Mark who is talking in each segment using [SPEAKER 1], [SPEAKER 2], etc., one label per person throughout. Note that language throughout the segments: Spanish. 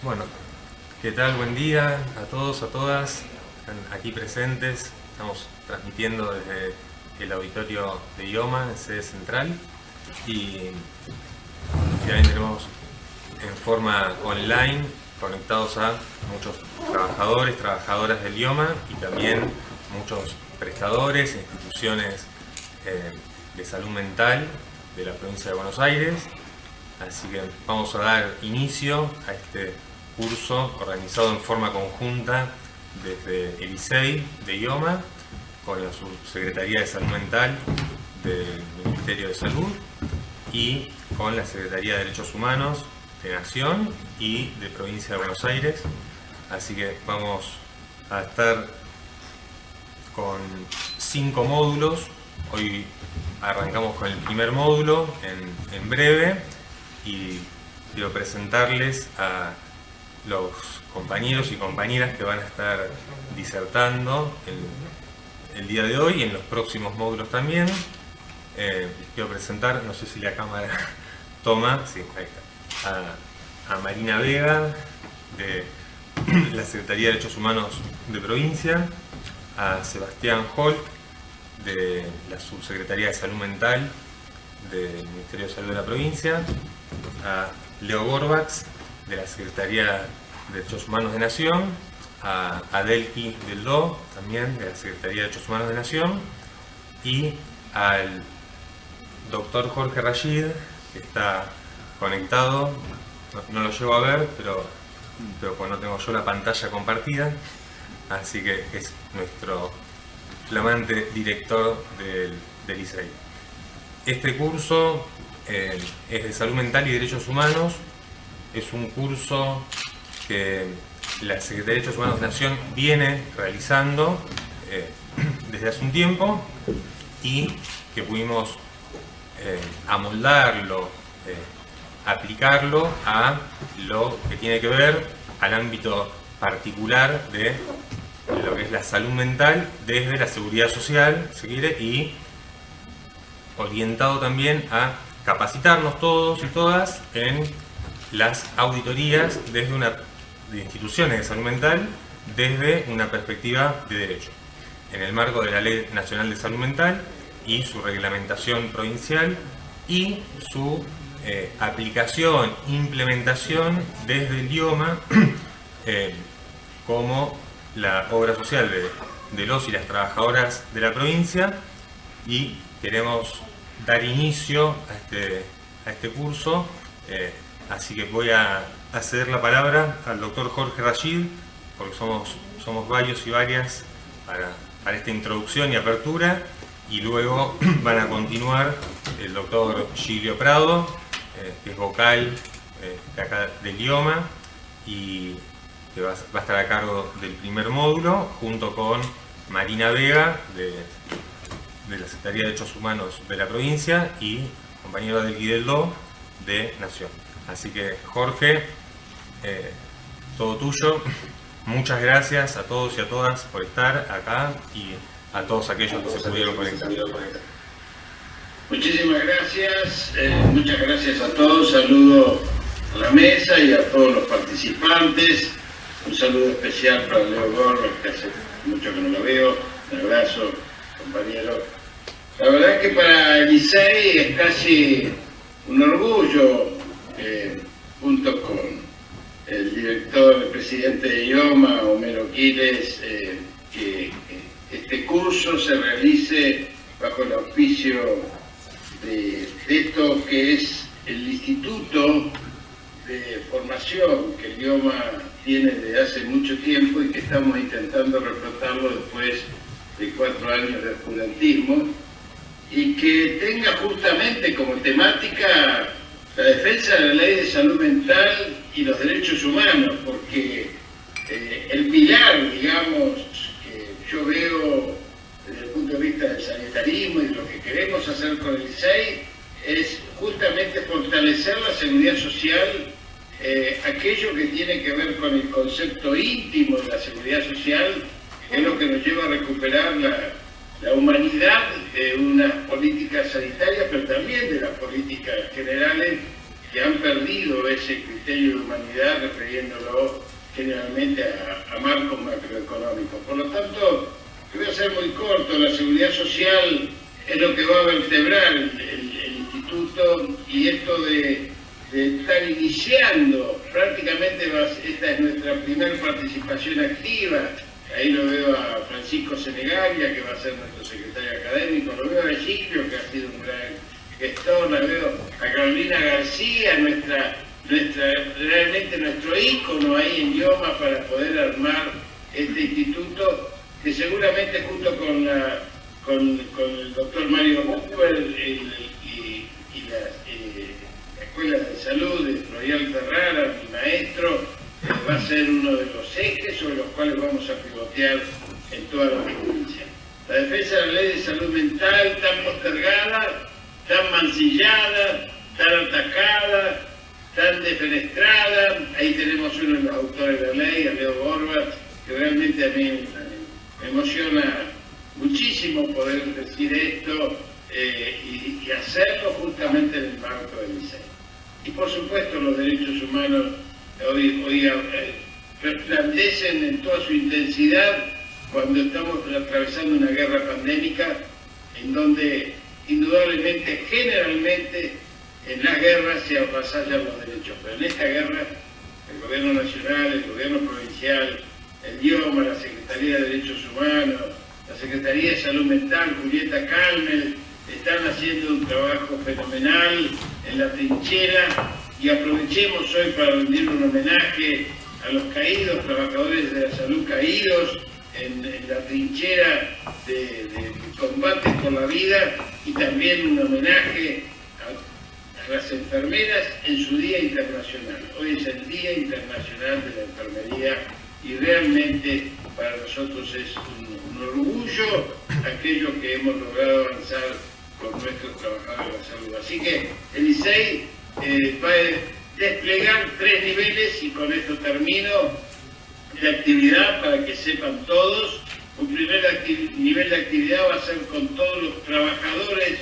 [SPEAKER 1] Bueno, ¿qué tal? Buen día a todos, a todas, están aquí presentes. Estamos transmitiendo desde el auditorio de IOMA, en sede central, y también tenemos en forma online conectados a muchos trabajadores, trabajadoras del IOMA y también muchos prestadores, instituciones de salud mental de la provincia de Buenos Aires. Así que vamos a dar inicio a este curso organizado en forma conjunta desde el ISEI de IOMA con la Subsecretaría de Salud Mental del Ministerio de Salud y con la Secretaría de Derechos Humanos de Nación y de Provincia de Buenos Aires. Así que vamos a estar con 5 módulos. Hoy arrancamos con el primer módulo en breve y quiero presentarles a los compañeros y compañeras que van a estar disertando el día de hoy y en los próximos módulos también. Quiero presentar, no sé si la cámara toma, sí, ahí está, a Marina Vega de la Secretaría de Derechos Humanos de Provincia, a Sebastián Holt de la Subsecretaría de Salud Mental del Ministerio de Salud de la Provincia, a Leo Gorbax de la Secretaría de Derechos Humanos de Nación, a Adelki Deldó también de la Secretaría de Derechos Humanos de Nación y al doctor Jorge Rashid, que está conectado, no lo llevo a ver, pero pues no tengo yo la pantalla compartida, así que es nuestro flamante director del ISEI. Este curso es de Salud Mental y Derechos Humanos. Es un curso que la Secretaría de Derechos Humanos de Nación viene realizando desde hace un tiempo y que pudimos amoldarlo, aplicarlo a lo que tiene que ver al ámbito particular de lo que es la salud mental desde la seguridad social, si quiere, y orientado también a capacitarnos todos y todas en las auditorías de instituciones de salud mental desde una perspectiva de derecho, en el marco de la Ley Nacional de Salud Mental y su reglamentación provincial y su aplicación, implementación desde el IOMA como la obra social de los y las trabajadoras de la provincia, y queremos dar inicio a este curso, así que voy a ceder la palabra al doctor Jorge Rashid, porque somos varios y varias para esta introducción y apertura, y luego van a continuar el doctor Giglio Prado, que es vocal de acá del IOMA, y que va a estar a cargo del primer módulo, junto con Marina Vega, de la Secretaría de Derechos Humanos de la provincia, y compañero del Guideldo de Nación. Así que, Jorge, todo tuyo. Muchas gracias a todos y a todas por estar acá y a todos aquellos que se pudieron conectar.
[SPEAKER 2] Muchísimas gracias, muchas gracias a todos. Saludo a la mesa y a todos los participantes. Un saludo especial para Leo Gorbax, que hace mucho que no lo veo. Un abrazo, compañero. La verdad es que para el ISEI es casi un orgullo, junto con el director, el presidente de IOMA, Homero Quiles, que este curso se realice bajo el auspicio de esto que es el Instituto de Formación que el IOMA tiene desde hace mucho tiempo y que estamos intentando reflotarlo después de 4 años de oscurantismo, y que tenga justamente como temática la defensa de la ley de salud mental y los derechos humanos, porque el pilar, digamos, que yo veo desde el punto de vista del sanitarismo y lo que queremos hacer con el ISEI es justamente fortalecer la seguridad social, aquello que tiene que ver con el concepto íntimo de la seguridad social, que es lo que nos lleva a recuperar la humanidad de unas políticas sanitarias, pero también de las políticas generales que han perdido ese criterio de humanidad, refiriéndolo generalmente a marcos macroeconómicos. Por lo tanto, voy a ser muy corto, la seguridad social es lo que va a vertebrar el instituto, y esto de estar iniciando, prácticamente esta es nuestra primera participación activa. Ahí lo veo a Francisco Senegalia, que va a ser nuestro secretario académico, lo veo a Egidio, que ha sido un gran gestor, la veo a Carolina García, realmente nuestro ícono ahí en IOMA para poder armar este instituto, que seguramente junto con el doctor Mario Huber y la Escuela de Salud de Royal Ferrara, mi maestro, va a ser uno de los ejes sobre los cuales vamos a pivotear en toda la provincia. La defensa de la ley de salud mental, tan postergada, tan mancillada, tan atacada, tan defenestrada. Ahí tenemos uno de los autores de la ley, a Leo Borba, que realmente a mí me emociona muchísimo poder decir esto y hacerlo justamente en el marco del ISEI. Y por supuesto los derechos humanos hoy resplandecen en toda su intensidad cuando estamos atravesando una guerra pandémica, en donde indudablemente, generalmente, en las guerras se avasallan los derechos, pero en esta guerra el gobierno nacional, el gobierno provincial, el IOMA, la Secretaría de Derechos Humanos, la Secretaría de Salud Mental, Julieta Calmel, están haciendo un trabajo fenomenal en la trinchera, y aprovechemos hoy para rendir un homenaje a los caídos, trabajadores de la salud caídos en la trinchera de combate por la vida, y también un homenaje a las enfermeras en su Día Internacional. Hoy es el Día Internacional de la Enfermería, y realmente para nosotros es un orgullo aquello que hemos logrado avanzar con nuestros trabajadores de la salud. Así que el ISEI va a desplegar 3 niveles, y con esto termino, de actividad para que sepan todos. Un primer nivel de actividad va a ser con todos los trabajadores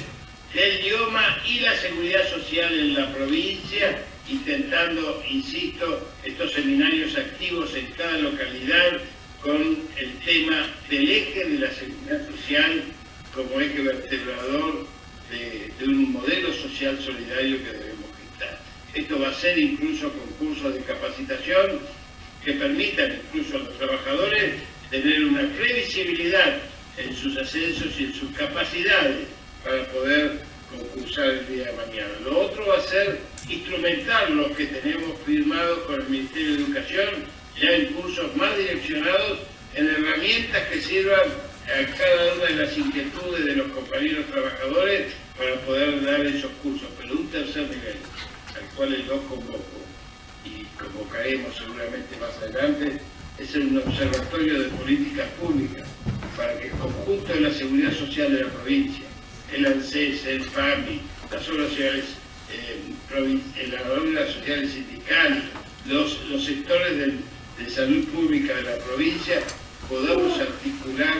[SPEAKER 2] del IOMA y la seguridad social en la provincia, intentando, insisto, estos seminarios activos en cada localidad con el tema del eje de la seguridad social como eje vertebrador de un modelo social solidario que debemos gestar. Esto va a ser incluso concursos de capacitación que permitan incluso a los trabajadores tener una previsibilidad en sus ascensos y en sus capacidades para poder concursar el día de mañana. Lo otro va a ser instrumentar los que tenemos firmados con el Ministerio de Educación, ya en cursos más direccionados, en herramientas que sirvan a cada una de las inquietudes de los compañeros trabajadores para poder dar esos cursos. Pero un tercer nivel, al cual los convoco y convocaremos seguramente más adelante, es un observatorio de políticas públicas para que el conjunto de la seguridad social de la provincia, el ANSES, el PAMI, las obras sociales, las obras sociales sindicales, los sectores de salud pública de la provincia, podamos articular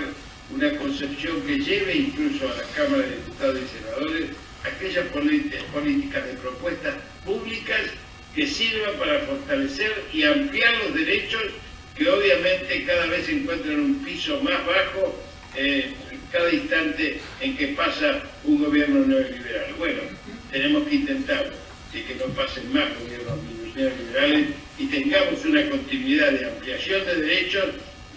[SPEAKER 2] una concepción que lleve incluso a la Cámara de Diputados y Senadores aquellas políticas de propuestas públicas que sirvan para fortalecer y ampliar los derechos que obviamente cada vez se encuentran en un piso más bajo cada instante en que pasa un gobierno neoliberal. Bueno, tenemos que intentarlo, de que no pasen más gobiernos neoliberales y tengamos una continuidad de ampliación de derechos,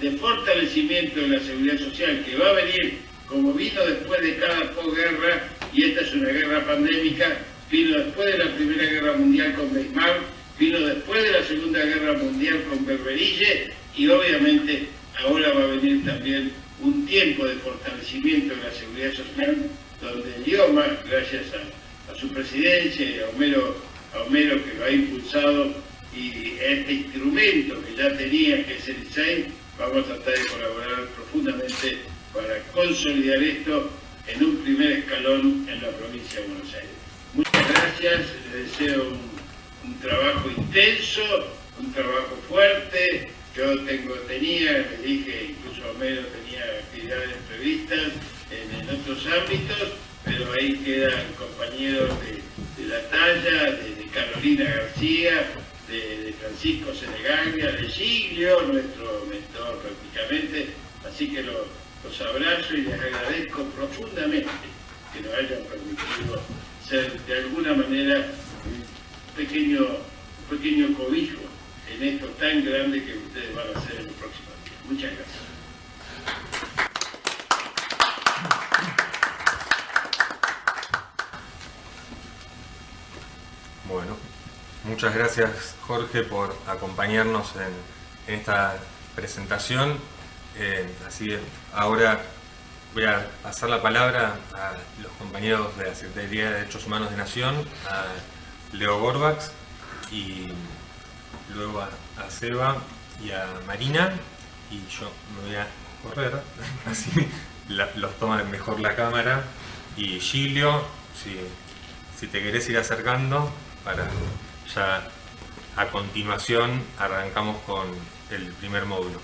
[SPEAKER 2] de fortalecimiento de la seguridad social, que va a venir como vino después de cada posguerra, y esta es una guerra pandémica, vino después de la Primera Guerra Mundial con Weimar, vino después de la Segunda Guerra Mundial con Berberille, y obviamente ahora va a venir también un tiempo de fortalecimiento de la seguridad social, donde el IOMA, gracias a su presidencia y a Homero que lo ha impulsado, y este instrumento que ya tenía, que es el ISEI, vamos a tratar de colaborar profundamente para consolidar esto en un primer escalón en la provincia de Buenos Aires. Muchas gracias, les deseo un trabajo intenso, un trabajo fuerte. Yo tenía, me dije, incluso Homero tenía actividades previstas en otros ámbitos, pero ahí quedan compañeros de la talla, de Carolina García, de Francisco Senegaglia, de Giglio, nuestro mentor prácticamente. Así que los abrazo y les agradezco profundamente que nos hayan permitido ser de alguna manera un pequeño cobijo en esto tan grande que ustedes van a hacer en los próximos días. Muchas gracias.
[SPEAKER 1] Bueno, muchas gracias Jorge por acompañarnos en esta presentación. Así que ahora voy a pasar la palabra a los compañeros de la Secretaría de Derechos Humanos de Nación, a Leo Gorbax y luego a Seba y a Marina, y yo me voy a correr, así los toma mejor la cámara, y Giglio, si te querés ir acercando, para ya a continuación arrancamos con el primer módulo.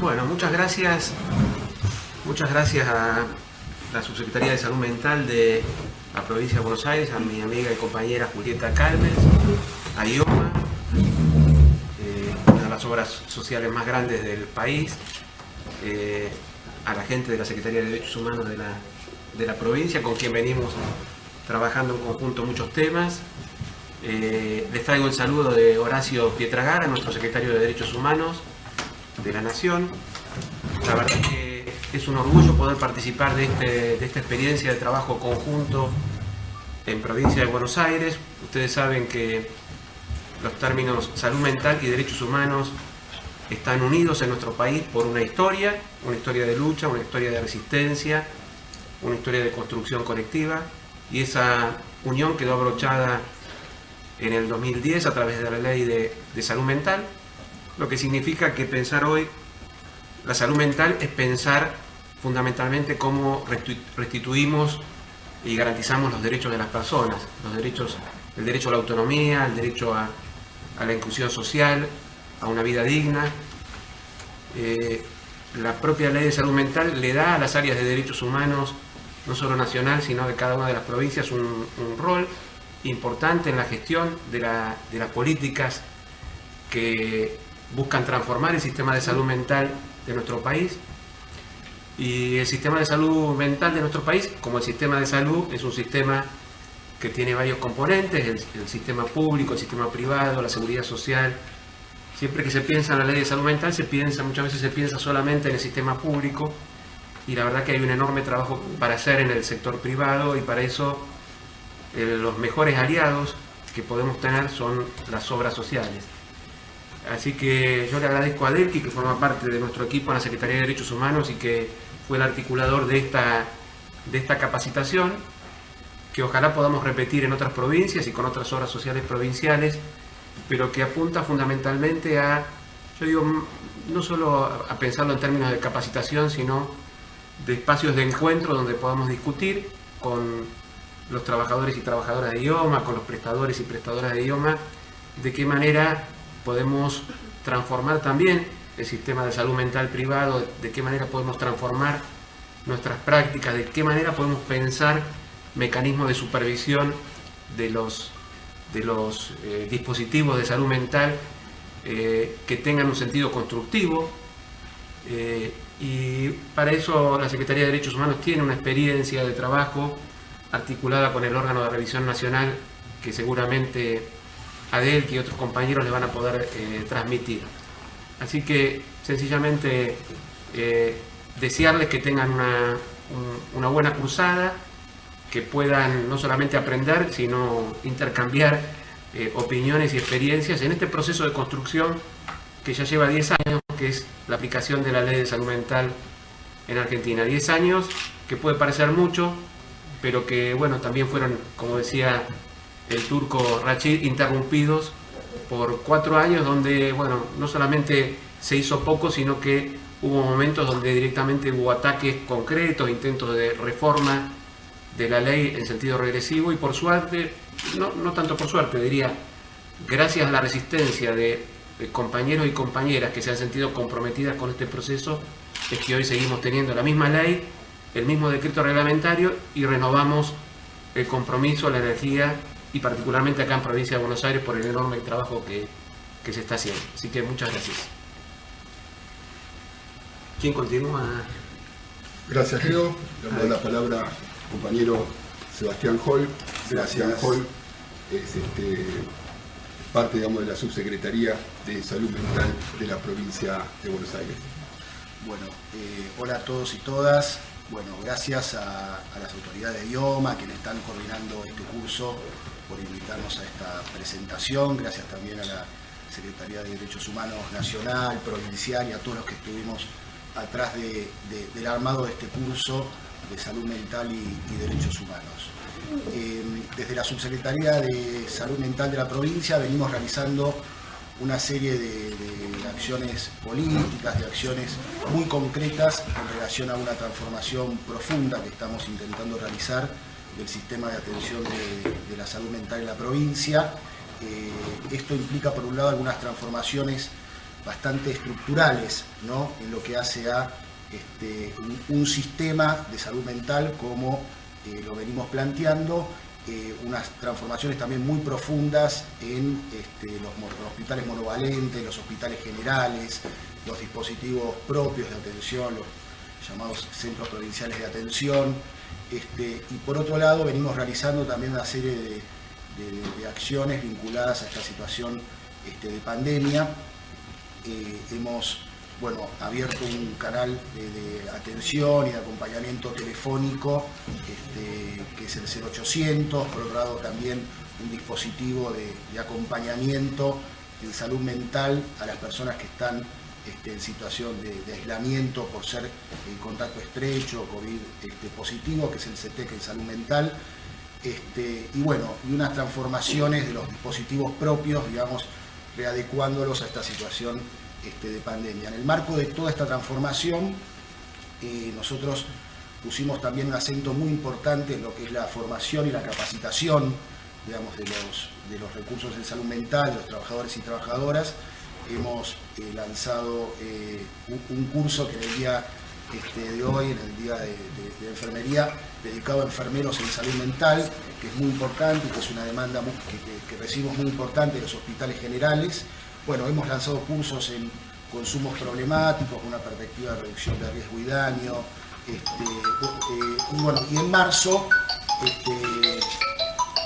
[SPEAKER 3] Bueno, muchas gracias a la Subsecretaría de Salud Mental de la Provincia de Buenos Aires, a mi amiga y compañera Julieta Calmes, a IOMA, una de las obras sociales más grandes del país, a la gente de la Secretaría de Derechos Humanos de la provincia, con quien venimos trabajando en conjunto muchos temas. Les traigo el saludo de Horacio Pietragara, nuestro secretario de Derechos Humanos de la Nación. La verdad que es un orgullo poder participar de esta experiencia de trabajo conjunto en Provincia de Buenos Aires. Ustedes saben que los términos salud mental y derechos humanos están unidos en nuestro país por una historia de lucha, una historia de resistencia, una historia de construcción colectiva, y esa unión quedó abrochada en el 2010 a través de la ley de salud mental, lo que significa que pensar hoy la salud mental es pensar fundamentalmente cómo restituimos y garantizamos los derechos de las personas, el derecho a la autonomía, el derecho a la inclusión social, a una vida digna. La propia ley de salud mental le da a las áreas de derechos humanos, no solo nacional, sino de cada una de las provincias, un rol importante en la gestión de las políticas que buscan transformar el sistema de salud mental de nuestro país. Y el sistema de salud mental de nuestro país, como el sistema de salud, es un sistema que tiene varios componentes: el sistema público, el sistema privado, la seguridad social. Siempre que se piensa en la ley de salud mental, muchas veces se piensa solamente en el sistema público, y la verdad que hay un enorme trabajo para hacer en el sector privado, y para eso los mejores aliados que podemos tener son las obras sociales. Así que yo le agradezco a Delqui, que forma parte de nuestro equipo en la Secretaría de Derechos Humanos y que fue el articulador de esta capacitación, que ojalá podamos repetir en otras provincias y con otras obras sociales provinciales, pero que apunta fundamentalmente no solo a pensarlo en términos de capacitación, sino de espacios de encuentro donde podamos discutir con los trabajadores y trabajadoras de IOMA, con los prestadores y prestadoras de IOMA, de qué manera podemos transformar también el sistema de salud mental privado, de qué manera podemos transformar nuestras prácticas, de qué manera podemos pensar mecanismos de supervisión de los dispositivos de salud mental que tengan un sentido constructivo. Y para eso la Secretaría de Derechos Humanos tiene una experiencia de trabajo articulada con el órgano de revisión nacional, que seguramente Adel y otros compañeros le van a poder transmitir. Así que sencillamente desearles que tengan una buena cruzada, que puedan no solamente aprender, sino intercambiar opiniones y experiencias en este proceso de construcción que ya lleva 10 años, que es la aplicación de la ley de salud mental en Argentina. 10 años que puede parecer mucho, pero que bueno, también fueron, como decía el turco Rachid, interrumpidos por 4 años donde, bueno, no solamente se hizo poco, sino que hubo momentos donde directamente hubo ataques concretos, intentos de reforma de la ley en sentido regresivo, y por suerte, no tanto por suerte, diría, gracias a la resistencia de compañeros y compañeras que se han sentido comprometidas con este proceso es que hoy seguimos teniendo la misma ley, el mismo decreto reglamentario y renovamos el compromiso, la energía y particularmente acá en Provincia de Buenos Aires por el enorme trabajo que se está haciendo. Así que muchas gracias. ¿Quién continúa?
[SPEAKER 4] Gracias, Leo. Le doy la palabra al compañero Sebastián Hall. Sebastián Hall es parte, digamos, de la Subsecretaría de Salud Mental de la Provincia de Buenos Aires.
[SPEAKER 5] Bueno, hola a todos y todas. Bueno, gracias a las autoridades de IOMA, quienes están coordinando este curso, por invitarnos a esta presentación. Gracias también a la Secretaría de Derechos Humanos Nacional, Provincial y a todos los que estuvimos atrás del armado de este curso de Salud Mental y Derechos Humanos. Desde la Subsecretaría de Salud Mental de la provincia venimos realizando una serie de acciones políticas, de acciones muy concretas en relación a una transformación profunda que estamos intentando realizar del sistema de atención de la salud mental en la provincia. Esto implica, por un lado, algunas transformaciones bastante estructurales, ¿no?, en lo que hace a un sistema de salud mental como lo venimos planteando, unas transformaciones también muy profundas en los hospitales monovalentes, los hospitales generales, los dispositivos propios de atención, los llamados centros provinciales de atención, y por otro lado venimos realizando también una serie de acciones vinculadas a esta situación de pandemia. Hemos abierto un canal de atención y de acompañamiento telefónico que es el 0800, por otro lado también un dispositivo de acompañamiento en salud mental a las personas que están en situación de aislamiento por ser contacto estrecho, COVID positivo, que es el CETEC en salud mental, y unas transformaciones de los dispositivos propios, digamos, readecuándolos a esta situación de pandemia. En el marco de toda esta transformación, nosotros pusimos también un acento muy importante en lo que es la formación y la capacitación, digamos, de los recursos en salud mental, de los trabajadores y trabajadoras. Hemos lanzado un curso que en el día de hoy, en el día de enfermería, dedicado a enfermeros en salud mental, que es muy importante y que es una demanda que recibimos muy importante de los hospitales generales. Bueno, hemos lanzado cursos en consumos problemáticos, con una perspectiva de reducción de riesgo y daño. Y en marzo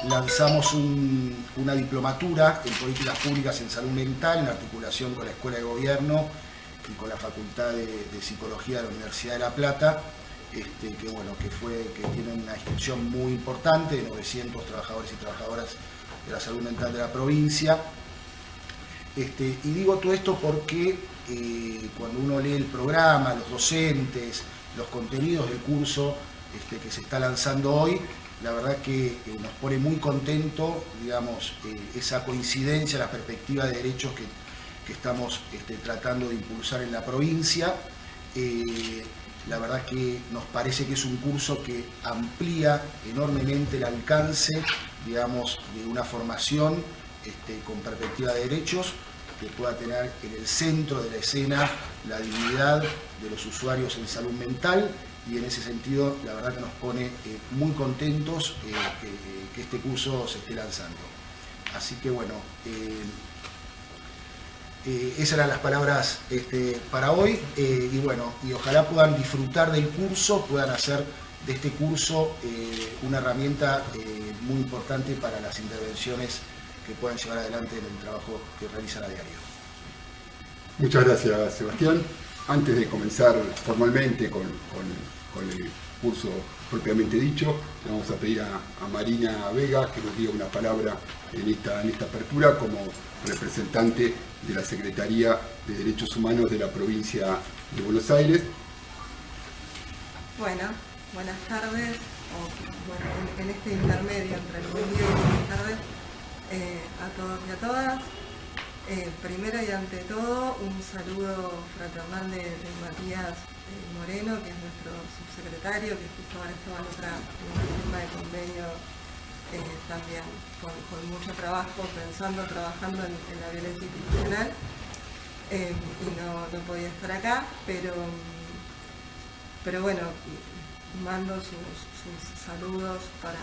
[SPEAKER 5] lanzamos una diplomatura en políticas públicas en salud mental, en articulación con la Escuela de Gobierno y con la Facultad de Psicología de la Universidad de La Plata, que tiene una inscripción muy importante de 900 trabajadores y trabajadoras de la salud mental de la provincia. Y digo todo esto porque cuando uno lee el programa, los docentes, los contenidos del curso que se está lanzando hoy, la verdad que nos pone muy contento, digamos, esa coincidencia, la perspectiva de derechos que estamos tratando de impulsar en la provincia. La verdad que nos parece que es un curso que amplía enormemente el alcance, digamos, de una formación con perspectiva de derechos, que pueda tener en el centro de la escena la dignidad de los usuarios en salud mental, y en ese sentido la verdad que nos pone muy contentos que este curso se esté lanzando. Así que bueno, esas eran las palabras para hoy, y ojalá puedan disfrutar del curso, puedan hacer de este curso una herramienta muy importante para las intervenciones que puedan llevar adelante en el trabajo que realizan a diario.
[SPEAKER 4] Muchas gracias, Sebastián. Antes de comenzar formalmente con el curso propiamente dicho, le vamos a pedir a Marina Vega que nos diga una palabra en esta apertura como representante de la Secretaría de Derechos Humanos de la Provincia de Buenos Aires.
[SPEAKER 6] Bueno, buenas tardes, en este intermedio entre el buen día y buenas tardes a todos y a todas. Primero y ante todo, un saludo fraternal de Matías Moreno, que es nuestro subsecretario, que justo ahora estaba en una firma de convenio también con mucho trabajo, trabajando en la violencia institucional. y no podía estar acá, pero bueno, mando sus saludos para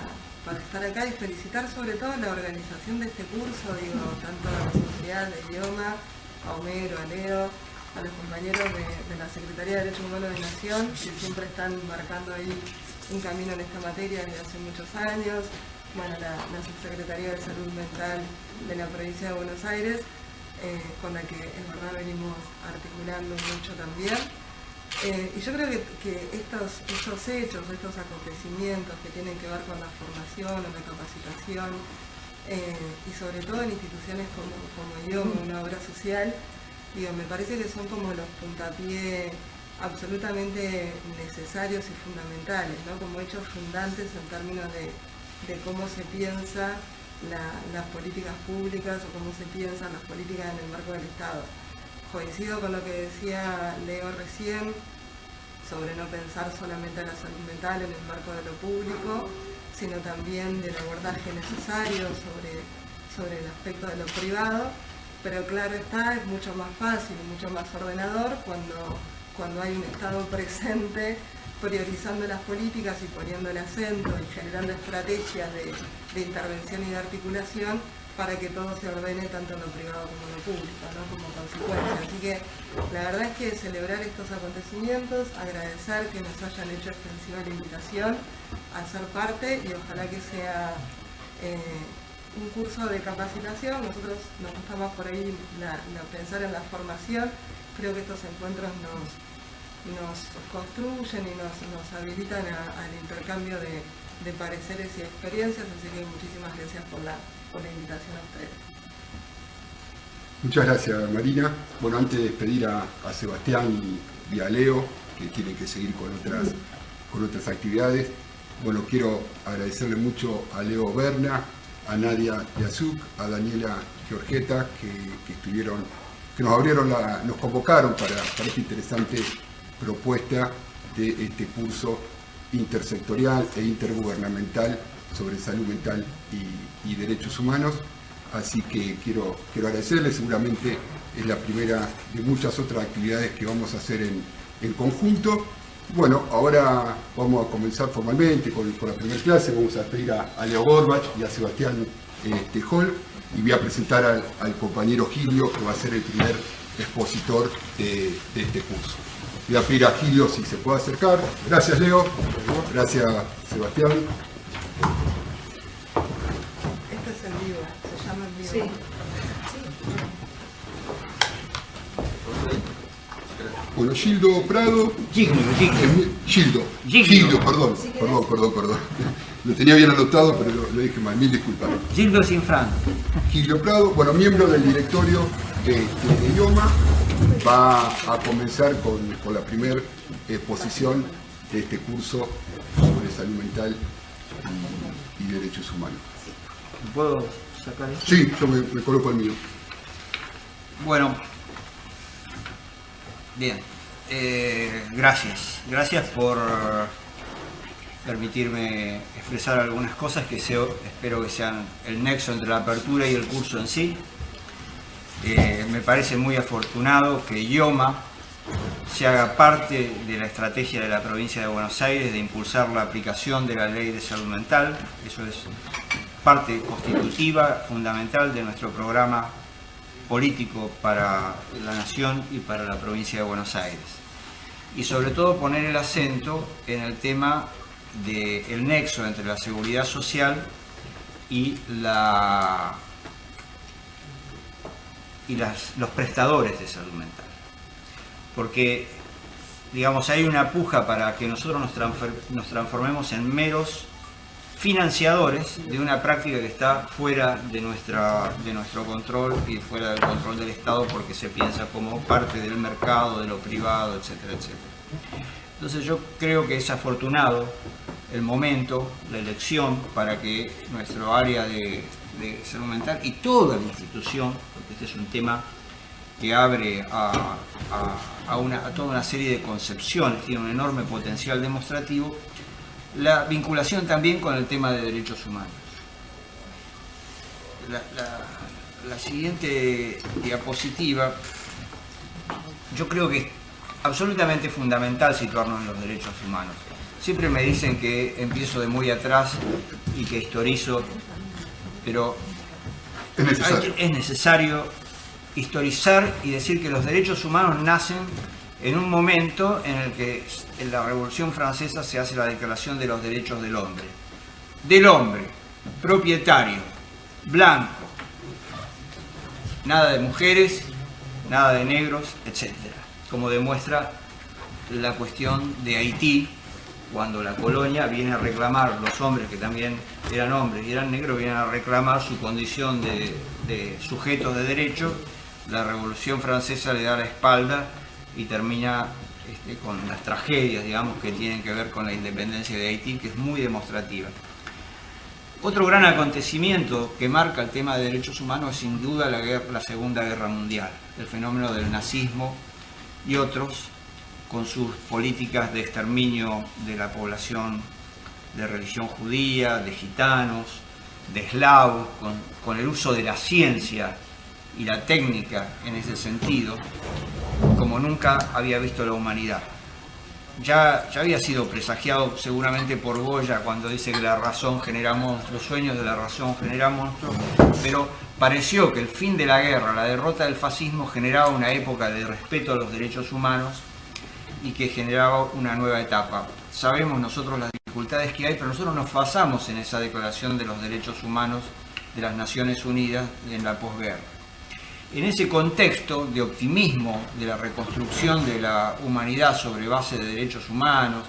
[SPEAKER 6] estar acá y felicitar sobre todo la organización de este curso, digo, tanto a la Sociedad de Idioma, a Homero, a Leo, a los compañeros de la Secretaría de Derechos Humanos de Nación, que siempre están marcando ahí un camino en esta materia desde hace muchos años, bueno, la Subsecretaría de Salud Mental de la Provincia de Buenos Aires, con la que en verdad venimos articulando mucho también. Y yo creo que estos hechos, estos acontecimientos que tienen que ver con la formación, la capacitación, y sobre todo en instituciones como Idioma, una obra social, digo, me parece que son como los puntapiés absolutamente necesarios y fundamentales, ¿no? Como hechos fundantes en términos de cómo se piensa las políticas públicas o cómo se piensan las políticas en el marco del Estado. Coincido con lo que decía Leo recién sobre no pensar solamente en la salud mental en el marco de lo público, sino también del abordaje necesario sobre el aspecto de lo privado, pero claro está, es mucho más fácil, mucho más ordenador cuando hay un Estado presente priorizando las políticas y poniendo el acento y generando estrategias de intervención y de articulación para que todo se ordene tanto en lo privado como en lo público, ¿no? Como consecuencia. Así que la verdad es que celebrar estos acontecimientos, agradecer que nos hayan hecho extensiva la invitación a ser parte y ojalá que sea un curso de capacitación. Nosotros nos gusta más por ahí pensar en la formación. Creo que estos encuentros nos construyen y nos habilitan al intercambio de pareceres y experiencias, así que muchísimas gracias por la invitación a ustedes.
[SPEAKER 4] Muchas gracias, Marina. Bueno, antes de despedir a Sebastián y a Leo, que tienen que seguir con otras actividades, bueno, quiero agradecerle mucho a Leo Berna, a Nadia Yazuk, a Daniela Giorgetta, que nos convocaron para esta interesante propuesta de este curso intersectorial e intergubernamental sobre salud mental y derechos humanos. Así que quiero agradecerles, seguramente es la primera de muchas otras actividades que vamos a hacer en conjunto. Bueno, ahora vamos a comenzar formalmente con la primera clase. Vamos a pedir a Leo Gorbach y a Sebastián Hall, y voy a presentar al compañero Gilio, que va a ser el primer expositor de este curso. Voy a pedir a Gilio si se puede acercar. Gracias, Leo. Gracias, Sebastián.
[SPEAKER 6] Esto es en vivo, se llama en vivo.
[SPEAKER 7] Sí.
[SPEAKER 4] Bueno, Gildo Prado. Gildo, perdón. Lo tenía bien anotado, pero lo dije mal, mil disculpas.
[SPEAKER 7] Gildo Sinfran.
[SPEAKER 4] Gildo Prado, bueno, miembro del directorio de Idioma, va a comenzar con la primera exposición de este curso sobre salud mental y derechos humanos.
[SPEAKER 7] ¿Puedo sacar esto?
[SPEAKER 4] Sí, yo me coloco el mío.
[SPEAKER 7] Bueno, bien, gracias por permitirme expresar algunas cosas que espero que sean el nexo entre la apertura y el curso en sí. Me parece muy afortunado que IOMA se haga parte de la estrategia de la provincia de Buenos Aires de impulsar la aplicación de la ley de salud mental. Eso es parte constitutiva, fundamental de nuestro programa político para la nación y para la provincia de Buenos Aires. Y sobre todo poner el acento en el tema del nexo entre la seguridad social y los prestadores de salud mental. Porque, digamos, hay una puja para que nosotros nos transformemos en meros financiadores de una práctica que está fuera de nuestro control y fuera del control del Estado, porque se piensa como parte del mercado, de lo privado, etcétera, etcétera. Entonces yo creo que es afortunado el momento, la elección, para que nuestro área de salud mental y toda la institución, porque este es un tema que abre a toda una serie de concepciones, tiene un enorme potencial demostrativo, la vinculación también con el tema de derechos humanos. La siguiente diapositiva yo creo que es absolutamente fundamental situarnos en los derechos humanos. Siempre me dicen que empiezo de muy atrás y que historizo, pero es necesario historizar y decir que los derechos humanos nacen en un momento en el que en la Revolución Francesa se hace la Declaración de los Derechos del hombre, propietario, blanco, nada de mujeres, nada de negros, etc. Como demuestra la cuestión de Haití, cuando la colonia viene a reclamar, los hombres que también eran hombres y eran negros, vienen a reclamar su condición de sujetos de derecho. La Revolución Francesa le da la espalda y termina con las tragedias, digamos, que tienen que ver con la independencia de Haití, que es muy demostrativa. Otro gran acontecimiento que marca el tema de derechos humanos es sin duda la Segunda Guerra Mundial, el fenómeno del nazismo y otros, con sus políticas de exterminio de la población de religión judía, de gitanos, de eslavos, con el uso de la ciencia y la técnica en ese sentido, como nunca había visto la humanidad. Ya había sido presagiado seguramente por Goya cuando dice que la razón genera monstruos, los sueños de la razón generan monstruos, pero pareció que el fin de la guerra, la derrota del fascismo, generaba una época de respeto a los derechos humanos y que generaba una nueva etapa. Sabemos nosotros las dificultades que hay, pero nosotros nos basamos en esa Declaración de los Derechos Humanos de las Naciones Unidas en la posguerra. En ese contexto de optimismo de la reconstrucción de la humanidad sobre base de derechos humanos,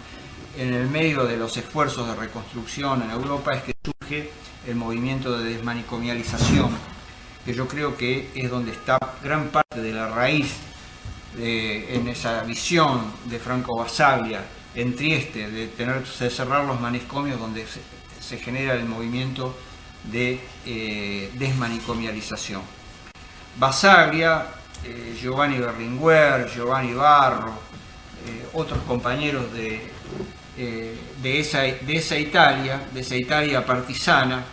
[SPEAKER 7] en el medio de los esfuerzos de reconstrucción en Europa, es que surge el movimiento de desmanicomialización, que yo creo que es donde está gran parte de la raíz en esa visión de Franco Basaglia en Trieste, de cerrar los manicomios, donde se genera el movimiento de desmanicomialización. Basaglia, Giovanni Berlinguer, Giovanni Barro, otros compañeros de esa Italia partisana,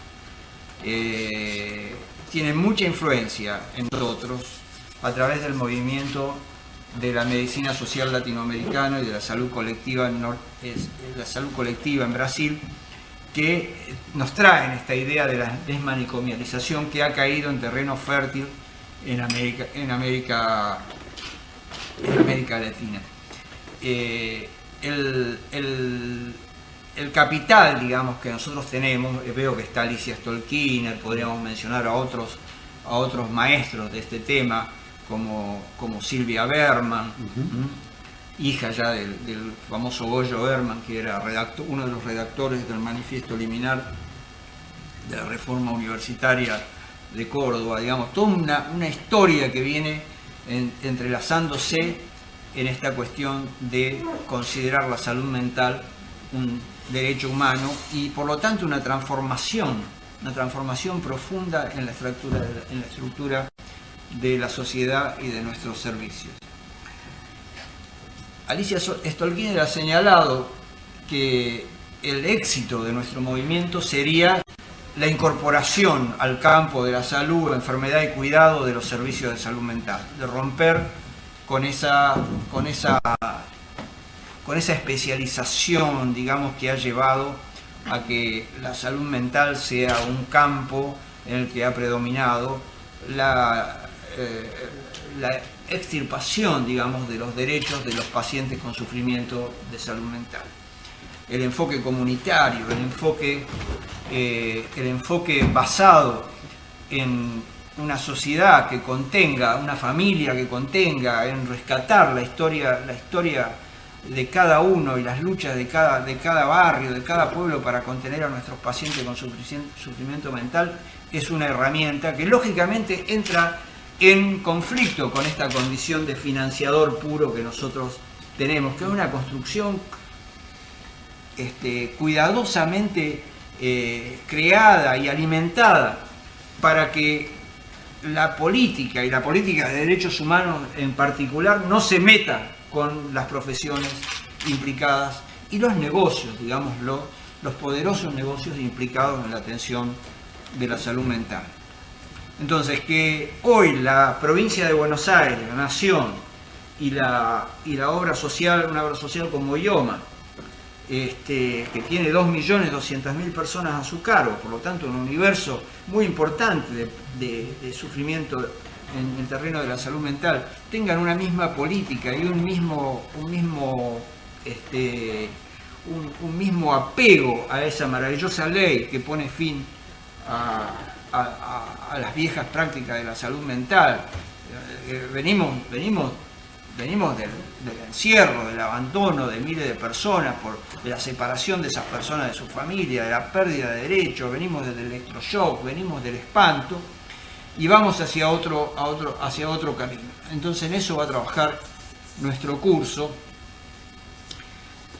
[SPEAKER 7] tienen mucha influencia en nosotros a través del movimiento de la medicina social latinoamericana y de la salud colectiva en Brasil, que nos traen esta idea de la desmanicomialización que ha caído en terreno fértil en América Latina. El capital, digamos, que nosotros tenemos, veo que está Alicia Stolkiner, podríamos mencionar a otros maestros de este tema, como Silvia Berman, hija ya del famoso Goyo Berman, que era uno de los redactores del Manifiesto Liminar de la Reforma Universitaria de Córdoba, digamos, toda una historia que viene entrelazándose en esta cuestión de considerar la salud mental un derecho humano y por lo tanto una transformación profunda en la estructura de la sociedad y de nuestros servicios. Alicia Stolkiner ha señalado que el éxito de nuestro movimiento sería la incorporación al campo de la salud, enfermedad y cuidado de los servicios de salud mental, de romper con esa especialización, digamos, que ha llevado a que la salud mental sea un campo en el que ha predominado la extirpación, digamos, de los derechos de los pacientes con sufrimiento de salud mental. El enfoque comunitario, el enfoque basado en una sociedad que contenga, una familia que contenga, en rescatar la historia de cada uno y las luchas de cada barrio, de cada pueblo para contener a nuestros pacientes con sufrimiento mental, es una herramienta que lógicamente entra en conflicto con esta condición de financiador puro que nosotros tenemos, que es una construcción cuidadosamente creada y alimentada para que la política y la política de derechos humanos en particular no se meta con las profesiones implicadas y los negocios, digámoslo, los poderosos negocios implicados en la atención de la salud mental. Entonces, que hoy la provincia de Buenos Aires, la Nación, y la obra social, una obra social como IOMA, que tiene 2.200.000 personas a su cargo, por lo tanto un universo muy importante de sufrimiento en el terreno de la salud mental, tengan una misma política y un mismo apego a esa maravillosa ley que pone fin a las viejas prácticas de la salud mental. Venimos del encierro, del abandono de miles de personas, de la separación de esas personas de su familia, de la pérdida de derechos, venimos del electroshock, venimos del espanto y vamos hacia otro camino. Entonces en eso va a trabajar nuestro curso.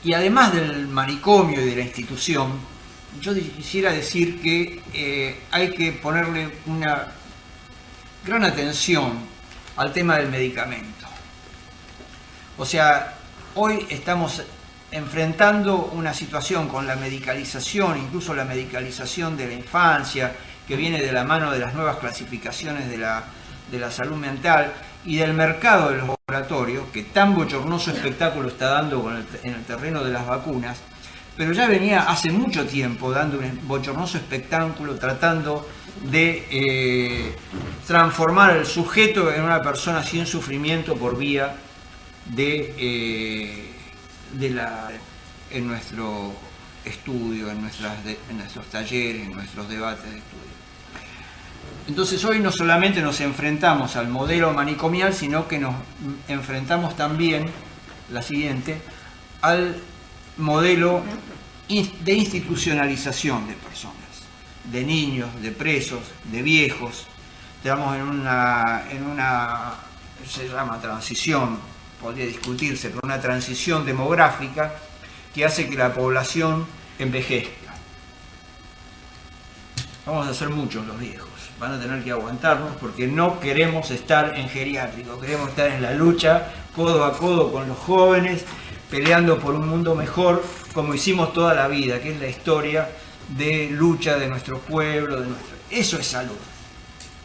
[SPEAKER 7] Y además del manicomio y de la institución, yo quisiera decir que hay que ponerle una gran atención al tema del medicamento. O sea, hoy estamos enfrentando una situación con la medicalización, incluso la medicalización de la infancia, que viene de la mano de las nuevas clasificaciones de la salud mental y del mercado de los laboratorios, que tan bochornoso espectáculo está dando en el terreno de las vacunas, pero ya venía hace mucho tiempo dando un bochornoso espectáculo tratando de transformar al sujeto en una persona sin sufrimiento por vía en nuestro estudio, en nuestros talleres, en nuestros debates de estudio. Entonces hoy no solamente nos enfrentamos al modelo manicomial, sino que nos enfrentamos también, la siguiente, al modelo de institucionalización de personas, de niños, de presos, de viejos. Estamos en una se llama transición, podría discutirse, pero una transición demográfica que hace que la población envejezca. Vamos a ser muchos los viejos, van a tener que aguantarnos porque no queremos estar en geriátrico, queremos estar en la lucha codo a codo con los jóvenes, peleando por un mundo mejor, como hicimos toda la vida, que es la historia de lucha de nuestro pueblo, eso es salud.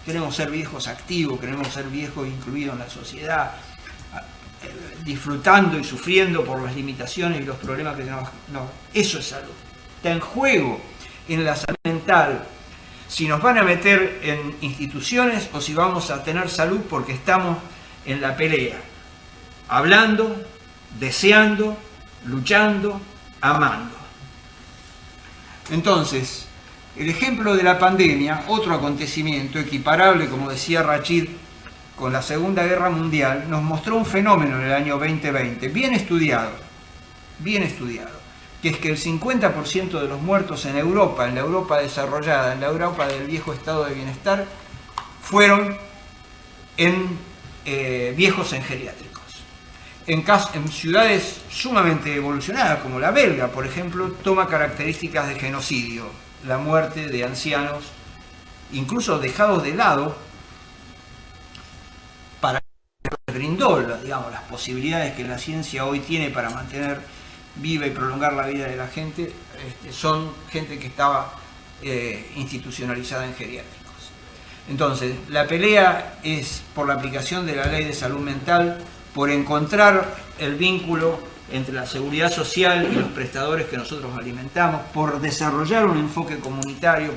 [SPEAKER 7] Queremos ser viejos activos, queremos ser viejos incluidos en la sociedad, disfrutando y sufriendo por las limitaciones y los problemas que tenemos. No, eso es salud. Está en juego en la salud mental si nos van a meter en instituciones o si vamos a tener salud porque estamos en la pelea, hablando, deseando, luchando, amando. Entonces, el ejemplo de la pandemia, otro acontecimiento equiparable, como decía Rachid, con la Segunda Guerra Mundial, nos mostró un fenómeno en el año 2020, bien estudiado, que es que el 50% de los muertos en Europa, en la Europa desarrollada, en la Europa del viejo estado de bienestar, fueron viejos en geriátricos. En ciudades sumamente evolucionadas, como la belga, por ejemplo, toma características de genocidio, la muerte de ancianos, incluso dejados de lado, para que brindó, digamos, las posibilidades que la ciencia hoy tiene para mantener viva y prolongar la vida de la gente, son gente que estaba institucionalizada en geriátricos. Entonces, la pelea es por la aplicación de la ley de salud mental, por encontrar el vínculo entre la seguridad social y los prestadores que nosotros alimentamos, por desarrollar un enfoque comunitario,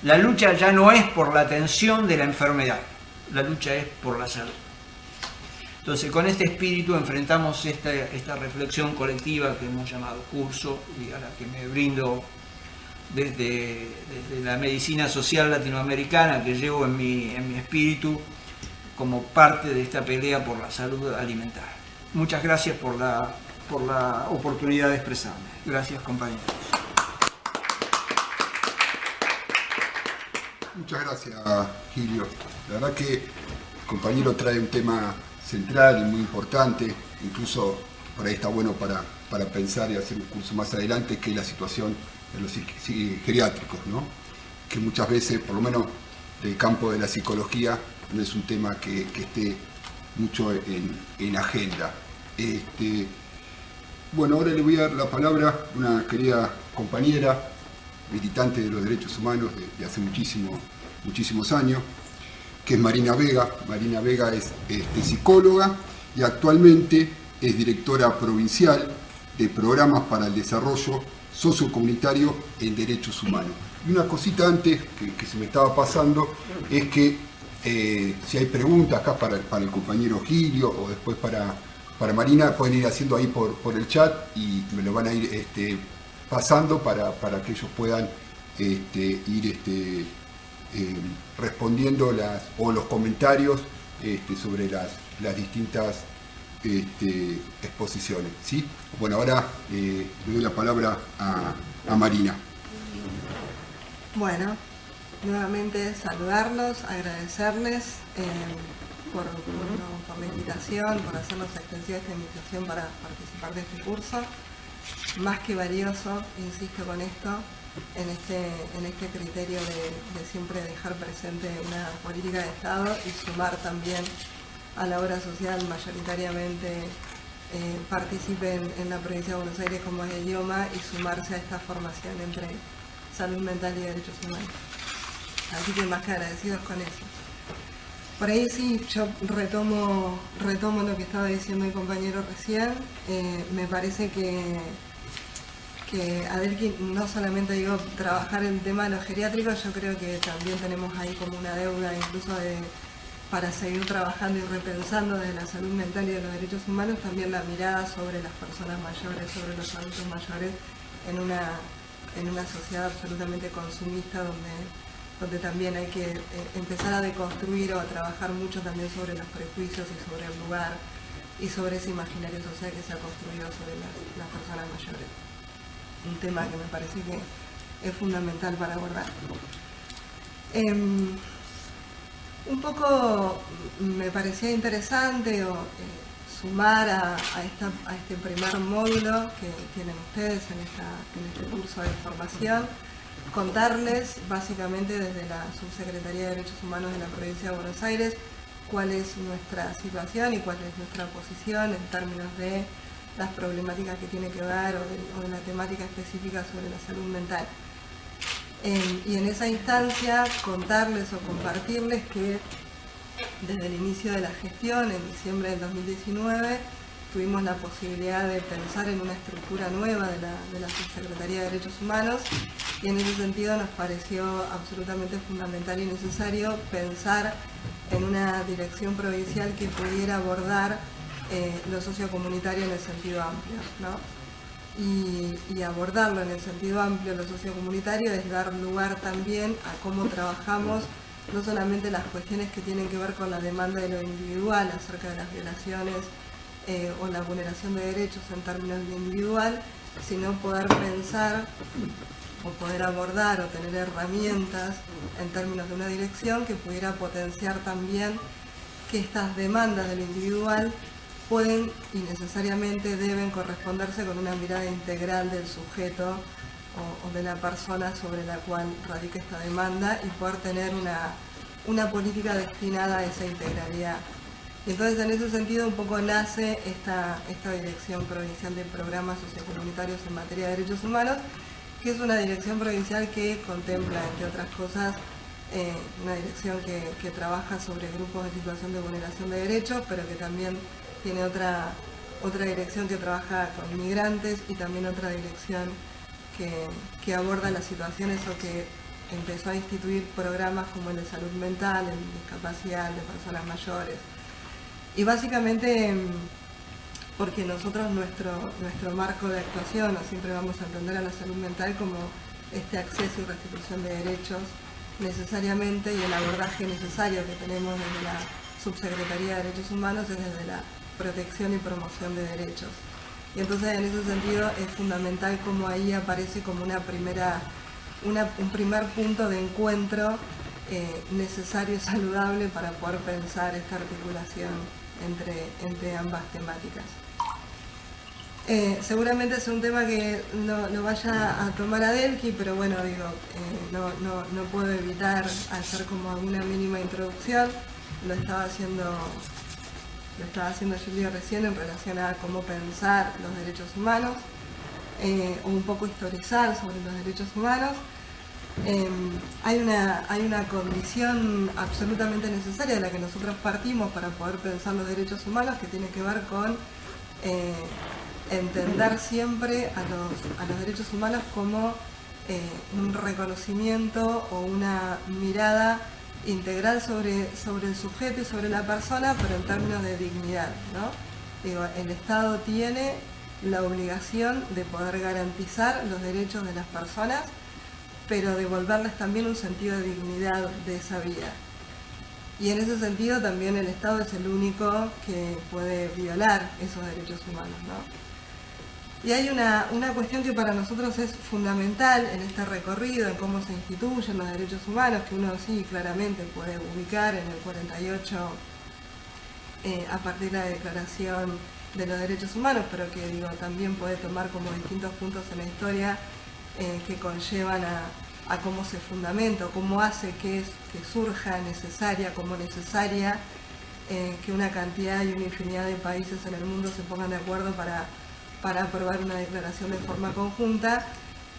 [SPEAKER 7] la lucha ya no es por la atención de la enfermedad, la lucha es por la salud. Entonces, con este espíritu enfrentamos esta reflexión colectiva que hemos llamado curso y a la que me brindo desde la medicina social latinoamericana que llevo en mi espíritu como parte de esta pelea por la salud alimentaria. Muchas gracias por la oportunidad de expresarme. Gracias, compañeros.
[SPEAKER 4] Muchas gracias, Gilio. La verdad que el compañero trae un tema central y muy importante, incluso por ahí está bueno para pensar y hacer un curso más adelante, que es la situación de los geriátricos, ¿no? Que muchas veces, por lo menos del campo de la psicología, no es un tema que esté mucho en agenda. Bueno, ahora le voy a dar la palabra a una querida compañera, militante de los derechos humanos de hace muchísimos años, que es Marina Vega. Marina Vega es psicóloga y actualmente es directora provincial de Programas para el Desarrollo Sociocomunitario en Derechos Humanos. Y una cosita antes que se me estaba pasando es que si hay preguntas acá para el compañero Gilio o después para Marina, pueden ir haciendo ahí por el chat y me lo van a ir pasando para que ellos puedan ir respondiendo los comentarios sobre las distintas exposiciones, ¿sí? Bueno, ahora le doy la palabra a Marina.
[SPEAKER 6] Bueno, nuevamente saludarlos, agradecerles por la invitación, por hacernos extensiva esta invitación para participar de este curso. Más que valioso, insisto con esto, en este criterio de siempre dejar presente una política de Estado y sumar también a la obra social mayoritariamente participen en la provincia de Buenos Aires como es el IOMA y sumarse a esta formación entre salud mental y derechos humanos. Así que más que agradecidos con eso. Por ahí sí, yo retomo lo que estaba diciendo mi compañero recién. Me parece que Adelki no solamente digo trabajar el tema de los geriátricos, yo creo que también tenemos ahí como una deuda incluso para seguir trabajando y repensando desde la salud mental y de los derechos humanos, también la mirada sobre las personas mayores, sobre los adultos mayores, en una sociedad absolutamente consumista donde también hay que empezar a deconstruir o a trabajar mucho también sobre los prejuicios y sobre el lugar y sobre ese imaginario social que se ha construido sobre las personas mayores. Un tema que me parece que es fundamental para abordar. Un poco me parecía interesante sumar a este primer módulo que tienen ustedes en este curso de formación, contarles básicamente desde la Subsecretaría de Derechos Humanos de la Provincia de Buenos Aires cuál es nuestra situación y cuál es nuestra posición en términos de las problemáticas que tiene que ver o de la temática específica sobre la salud mental. Y en esa instancia contarles o compartirles que desde el inicio de la gestión, en diciembre del 2019, tuvimos la posibilidad de pensar en una estructura nueva de la Subsecretaría de Derechos Humanos y en ese sentido nos pareció absolutamente fundamental y necesario pensar en una dirección provincial que pudiera abordar lo sociocomunitario en el sentido amplio, ¿no? Y abordarlo en el sentido amplio, lo sociocomunitario, es dar lugar también a cómo trabajamos no solamente las cuestiones que tienen que ver con la demanda de lo individual acerca de las violaciones o la vulneración de derechos en términos de individual, sino poder pensar o poder abordar o tener herramientas en términos de una dirección que pudiera potenciar también que estas demandas de lo individual pueden y necesariamente deben corresponderse con una mirada integral del sujeto o de la persona sobre la cual radica esta demanda y poder tener una política destinada a esa integralidad. Y entonces en ese sentido un poco nace esta Dirección Provincial de Programas Sociocomunitarios en materia de derechos humanos, que es una dirección provincial que contempla, entre otras cosas, una dirección que trabaja sobre grupos en situación de vulneración de derechos, pero que también tiene otra dirección que trabaja con migrantes y también otra dirección que aborda las situaciones o que empezó a instituir programas como el de salud mental, el de discapacidad, de personas mayores. Y básicamente porque nosotros nuestro marco de actuación, o siempre vamos a entender a la salud mental como este acceso y restitución de derechos necesariamente, y el abordaje necesario que tenemos desde la Subsecretaría de Derechos Humanos es desde la protección y promoción de derechos. Y entonces en ese sentido es fundamental como ahí aparece como un primer punto de encuentro necesario y saludable para poder pensar esta articulación entre ambas temáticas. Seguramente es un tema que lo vaya a tomar Adelki, pero bueno, digo, no puedo evitar hacer como alguna mínima introducción. Lo estaba haciendo Julia recién en relación a cómo pensar los derechos humanos, o un poco historizar sobre los derechos humanos. hay una condición absolutamente necesaria de la que nosotros partimos para poder pensar los derechos humanos, que tiene que ver con entender siempre a los derechos humanos como un reconocimiento o una mirada integral sobre el sujeto y sobre la persona, pero en términos de dignidad, ¿no? Digo, el Estado tiene la obligación de poder garantizar los derechos de las personas, pero devolverles también un sentido de dignidad de esa vida. Y en ese sentido también el Estado es el único que puede violar esos derechos humanos, ¿no? Y hay una cuestión que para nosotros es fundamental en este recorrido, en cómo se instituyen los derechos humanos, que uno sí claramente puede ubicar en el 48 a partir de la Declaración de los Derechos Humanos, pero que también puede tomar como distintos puntos en la historia que conllevan a cómo se fundamenta, cómo hace que surja como necesaria que una cantidad y una infinidad de países en el mundo se pongan de acuerdo para aprobar una declaración de forma conjunta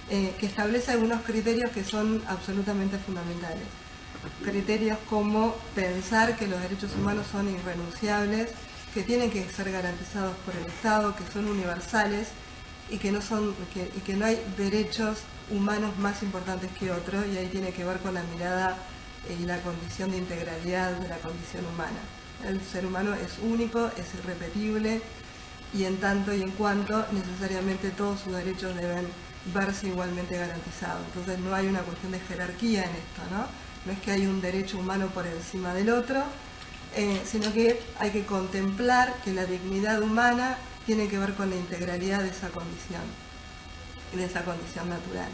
[SPEAKER 6] que establece algunos criterios que son absolutamente fundamentales. Criterios como pensar que los derechos humanos son irrenunciables, que tienen que ser garantizados por el Estado, que son universales y que no hay derechos humanos más importantes que otros, y ahí tiene que ver con la mirada y la condición de integralidad de la condición humana. El ser humano es único, es irrepetible, y en tanto y en cuanto necesariamente todos sus derechos deben verse igualmente garantizados. Entonces no hay una cuestión de jerarquía en esto, ¿no? No es que hay un derecho humano por encima del otro, sino que hay que contemplar que la dignidad humana tiene que ver con la integralidad de esa condición natural.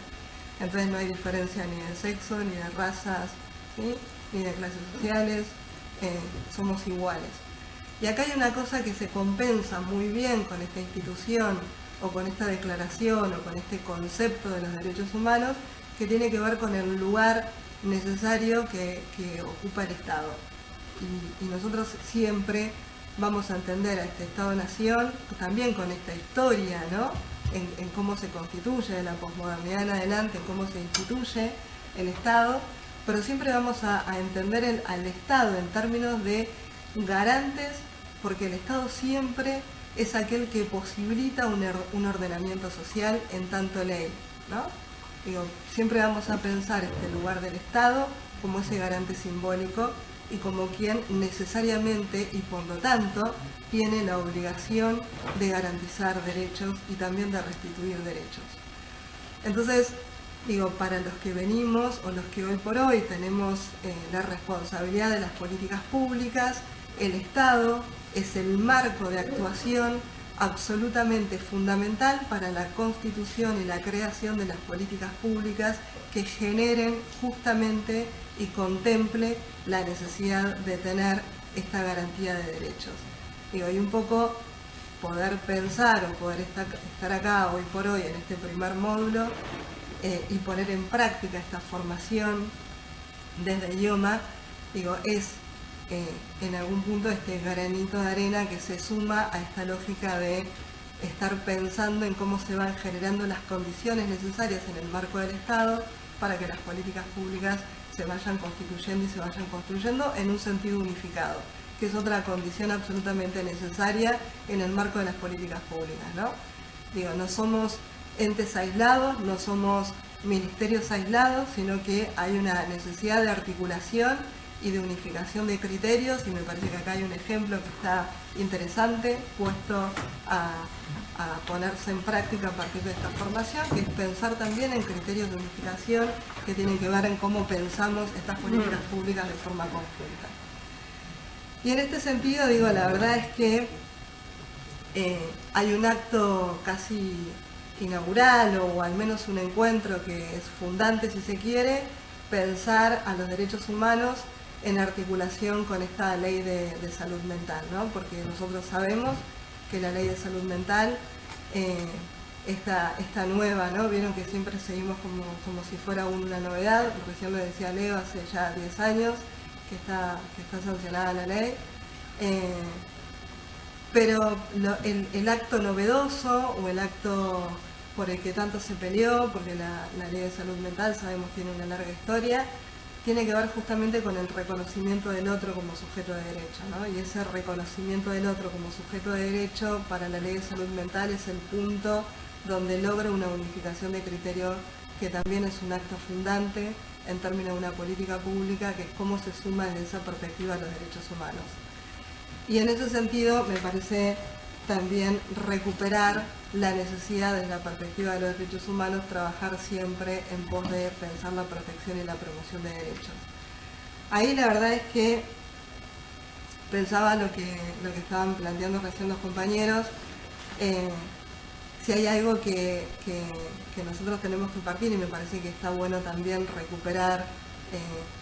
[SPEAKER 6] Entonces no hay diferencia ni de sexo, ni de razas, ¿sí? Ni de clases sociales, somos iguales. Y acá hay una cosa que se compensa muy bien con esta institución, o con esta declaración, o con este concepto de los derechos humanos, que tiene que ver con el lugar necesario que ocupa el Estado. Y nosotros siempre vamos a entender a este Estado-Nación también con esta historia, ¿no? En cómo se constituye de la posmodernidad en adelante, en cómo se instituye el Estado, pero siempre vamos a entender al Estado en términos de garantes, porque el Estado siempre es aquel que posibilita un ordenamiento social en tanto ley, ¿no? Siempre vamos a pensar este lugar del Estado como ese garante simbólico y como quien necesariamente y por lo tanto tiene la obligación de garantizar derechos y también de restituir derechos. Entonces, para los que venimos o los que hoy por hoy tenemos la responsabilidad de las políticas públicas, el Estado es el marco de actuación absolutamente fundamental para la constitución y la creación de las políticas públicas que generen justamente y contemple la necesidad de tener esta garantía de derechos. Y un poco poder pensar o poder estar acá hoy por hoy en este primer módulo y poner en práctica esta formación desde IOMA, es en algún punto este granito de arena que se suma a esta lógica de estar pensando en cómo se van generando las condiciones necesarias en el marco del Estado para que las políticas públicas se vayan constituyendo y se vayan construyendo en un sentido unificado, que es otra condición absolutamente necesaria en el marco de las políticas públicas, ¿no? No somos entes aislados, no somos ministerios aislados, sino que hay una necesidad de articulación y de unificación de criterios, y me parece que acá hay un ejemplo que está interesante, puesto a ponerse en práctica a partir de esta formación, que es pensar también en criterios de unificación que tienen que ver en cómo pensamos estas políticas públicas de forma conjunta. Y en este sentido, la verdad es que hay un acto casi inaugural, o al menos un encuentro que es fundante, si se quiere, pensar a los derechos humanos en articulación con esta ley de salud mental, ¿no? Porque nosotros sabemos que la ley de salud mental, esta nueva, ¿no? Vieron que siempre seguimos como si fuera una novedad, recién lo decía Leo, hace ya 10 años que está sancionada la ley, pero el acto novedoso o el acto por el que tanto se peleó, porque la ley de salud mental, sabemos, tiene una larga historia, tiene que ver justamente con el reconocimiento del otro como sujeto de derecho, ¿no? Y ese reconocimiento del otro como sujeto de derecho para la ley de salud mental es el punto donde logra una unificación de criterios que también es un acto fundante en términos de una política pública, que es cómo se suma desde esa perspectiva a los derechos humanos. Y en ese sentido me parece también recuperar la necesidad desde la perspectiva de los derechos humanos, trabajar siempre en pos de pensar la protección y la promoción de derechos. Ahí la verdad es que pensaba lo que estaban planteando recién los compañeros, si hay algo que nosotros tenemos que partir, y me parece que está bueno también recuperar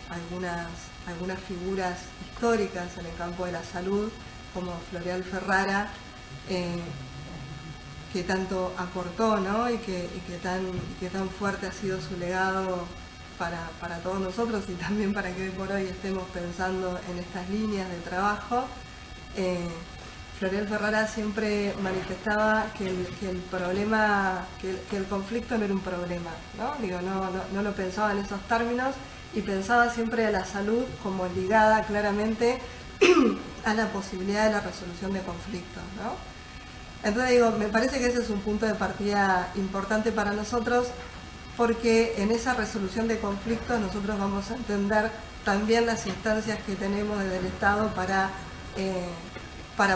[SPEAKER 6] algunas figuras históricas en el campo de la salud, como Floreal Ferrara, que tanto aportó, ¿no? y que tan fuerte ha sido su legado para todos nosotros, y también para que hoy por hoy estemos pensando en estas líneas de trabajo. Floreal Ferrara siempre manifestaba que el problema, que el conflicto no era un problema, ¿no? Digo, no lo pensaba en esos términos, y pensaba siempre a la salud como ligada claramente a la posibilidad de la resolución de conflictos, ¿no? Entonces digo, me parece que ese es un punto de partida importante para nosotros, porque en esa resolución de conflictos nosotros vamos a entender también las instancias que tenemos desde el Estado para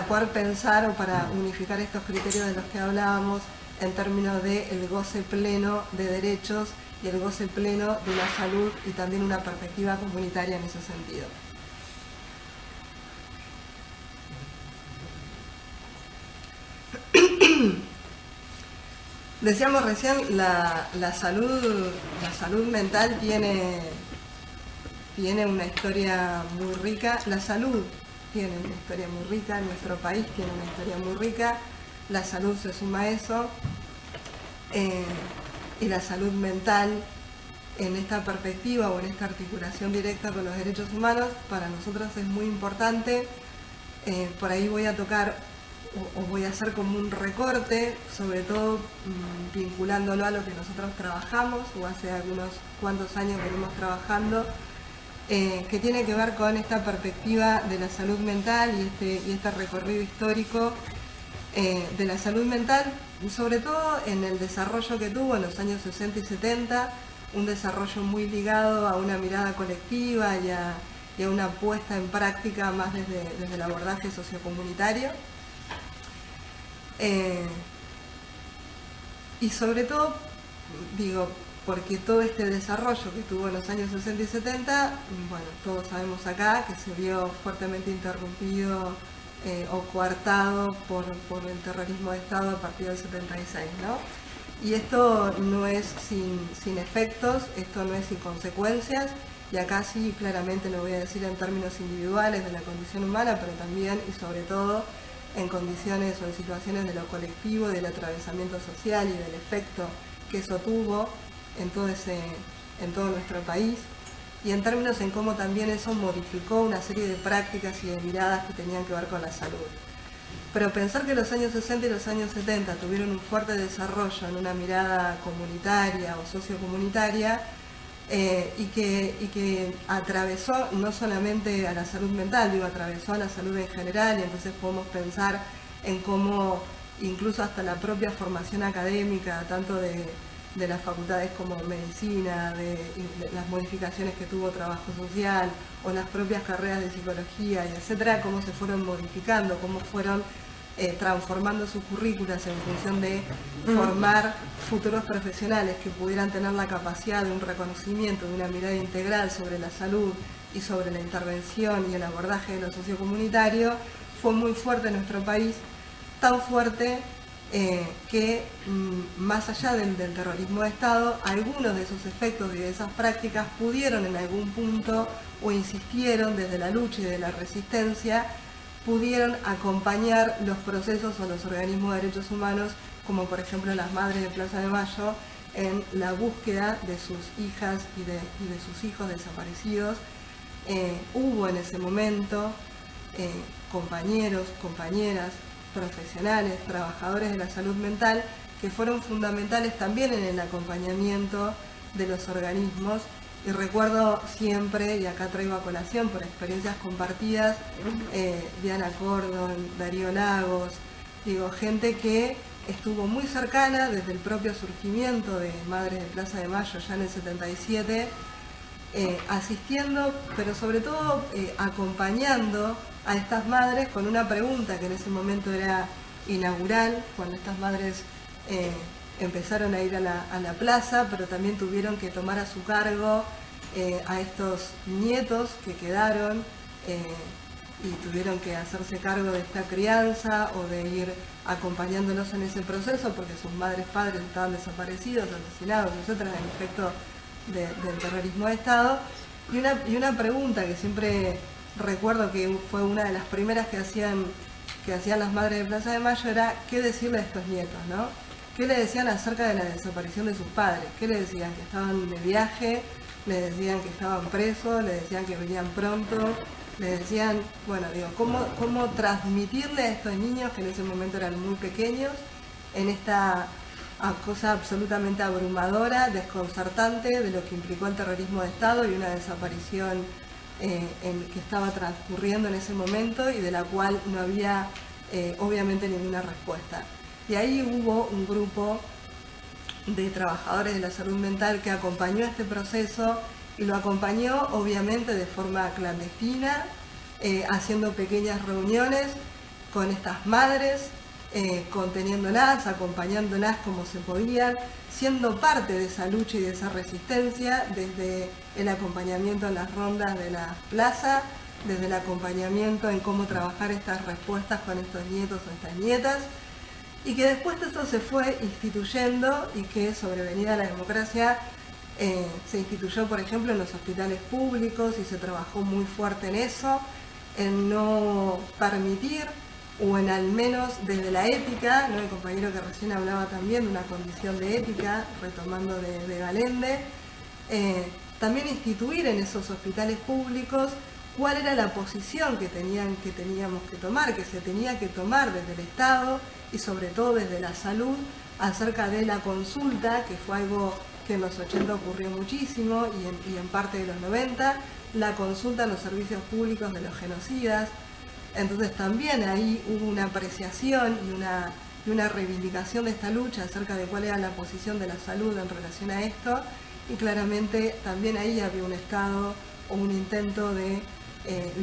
[SPEAKER 6] poder pensar o para unificar estos criterios de los que hablábamos en términos del goce pleno de derechos y el goce pleno de la salud, y también una perspectiva comunitaria en ese sentido. Decíamos recién, la salud mental tiene una historia muy rica. La salud tiene una historia muy rica, nuestro país tiene una historia muy rica, la salud se suma a eso, y la salud mental en esta perspectiva o en esta articulación directa con los derechos humanos para nosotros es muy importante. Por ahí voy a tocar o voy a hacer como un recorte, sobre todo vinculándolo a lo que nosotros trabajamos, o hace algunos cuantos años venimos trabajando, que tiene que ver con esta perspectiva de la salud mental y este recorrido histórico de la salud mental, sobre todo en el desarrollo que tuvo en los años 60 y 70, un desarrollo muy ligado a una mirada colectiva y a una puesta en práctica más desde el abordaje sociocomunitario. Y sobre todo, digo, porque todo este desarrollo que tuvo en los años 60 y 70, bueno, todos sabemos acá que se vio fuertemente interrumpido o coartado por el terrorismo de Estado a partir del 76, ¿no? Y esto no es sin efectos, esto no es sin consecuencias, y acá sí claramente lo voy a decir en términos individuales de la condición humana, pero también y sobre todo en condiciones o en situaciones de lo colectivo, del atravesamiento social y del efecto que eso tuvo en todo nuestro país, y en términos en cómo también eso modificó una serie de prácticas y de miradas que tenían que ver con la salud. Pero pensar que los años 60 y los años 70 tuvieron un fuerte desarrollo en una mirada comunitaria o sociocomunitaria, y que atravesó no solamente a la salud mental, digo, atravesó a la salud en general, y entonces podemos pensar en cómo incluso hasta la propia formación académica, tanto de las facultades como medicina, de las modificaciones que tuvo trabajo social, o las propias carreras de psicología, y etcétera, cómo se fueron modificando, cómo fueron transformando sus currículas en función de formar futuros profesionales que pudieran tener la capacidad de un reconocimiento, de una mirada integral sobre la salud y sobre la intervención y el abordaje de lo sociocomunitario, fue muy fuerte en nuestro país, tan fuerte que más allá del terrorismo de Estado, algunos de esos efectos y de esas prácticas pudieron en algún punto, o insistieron desde la lucha y de la resistencia, pudieron acompañar los procesos o los organismos de derechos humanos, como por ejemplo las madres de Plaza de Mayo, en la búsqueda de sus hijas y de sus hijos desaparecidos. Hubo en ese momento compañeros, compañeras, profesionales, trabajadores de la salud mental, que fueron fundamentales también en el acompañamiento de los organismos. Y recuerdo siempre, y acá traigo a colación por experiencias compartidas, Diana Cordon, Darío Lagos, digo, gente que estuvo muy cercana desde el propio surgimiento de Madres de Plaza de Mayo ya en el 77, asistiendo, pero sobre todo acompañando a estas madres con una pregunta que en ese momento era inaugural, cuando estas madres empezaron a ir a la plaza, pero también tuvieron que tomar a su cargo a estos nietos que quedaron y tuvieron que hacerse cargo de esta crianza o de ir acompañándolos en ese proceso porque sus padres estaban desaparecidos, asesinados, etcétera, en efecto del terrorismo de Estado. Y una pregunta que siempre recuerdo que fue una de las primeras que hacían las madres de Plaza de Mayo era ¿qué decirle a estos nietos, no? ¿Qué le decían acerca de la desaparición de sus padres? ¿Qué le decían? ¿Que estaban de viaje? ¿Le decían que estaban presos? ¿Le decían que venían pronto? Le decían, bueno, digo, ¿cómo transmitirle a estos niños que en ese momento eran muy pequeños en esta cosa absolutamente abrumadora, desconcertante de lo que implicó el terrorismo de Estado y una desaparición que estaba transcurriendo en ese momento y de la cual no había obviamente ninguna respuesta? Y ahí hubo un grupo de trabajadores de la salud mental que acompañó este proceso y lo acompañó obviamente de forma clandestina, haciendo pequeñas reuniones con estas madres, conteniéndolas, acompañándolas como se podían, siendo parte de esa lucha y de esa resistencia, desde el acompañamiento en las rondas de la plaza, desde el acompañamiento en cómo trabajar estas respuestas con estos nietos o estas nietas, y que después de esto se fue instituyendo y que sobrevenida la democracia se instituyó, por ejemplo, en los hospitales públicos y se trabajó muy fuerte en eso, en no permitir o en al menos desde la ética, ¿no? El compañero que recién hablaba también de una condición de ética, retomando de Galende, también instituir en esos hospitales públicos cuál era la posición que teníamos que tomar, que se tenía que tomar desde el Estado y sobre todo desde la salud acerca de la consulta, que fue algo que en los 80 ocurrió muchísimo y en parte de los 90, la consulta en los servicios públicos de los genocidas. Entonces también ahí hubo una apreciación y una reivindicación de esta lucha acerca de cuál era la posición de la salud en relación a esto, y claramente también ahí había un Estado o un intento de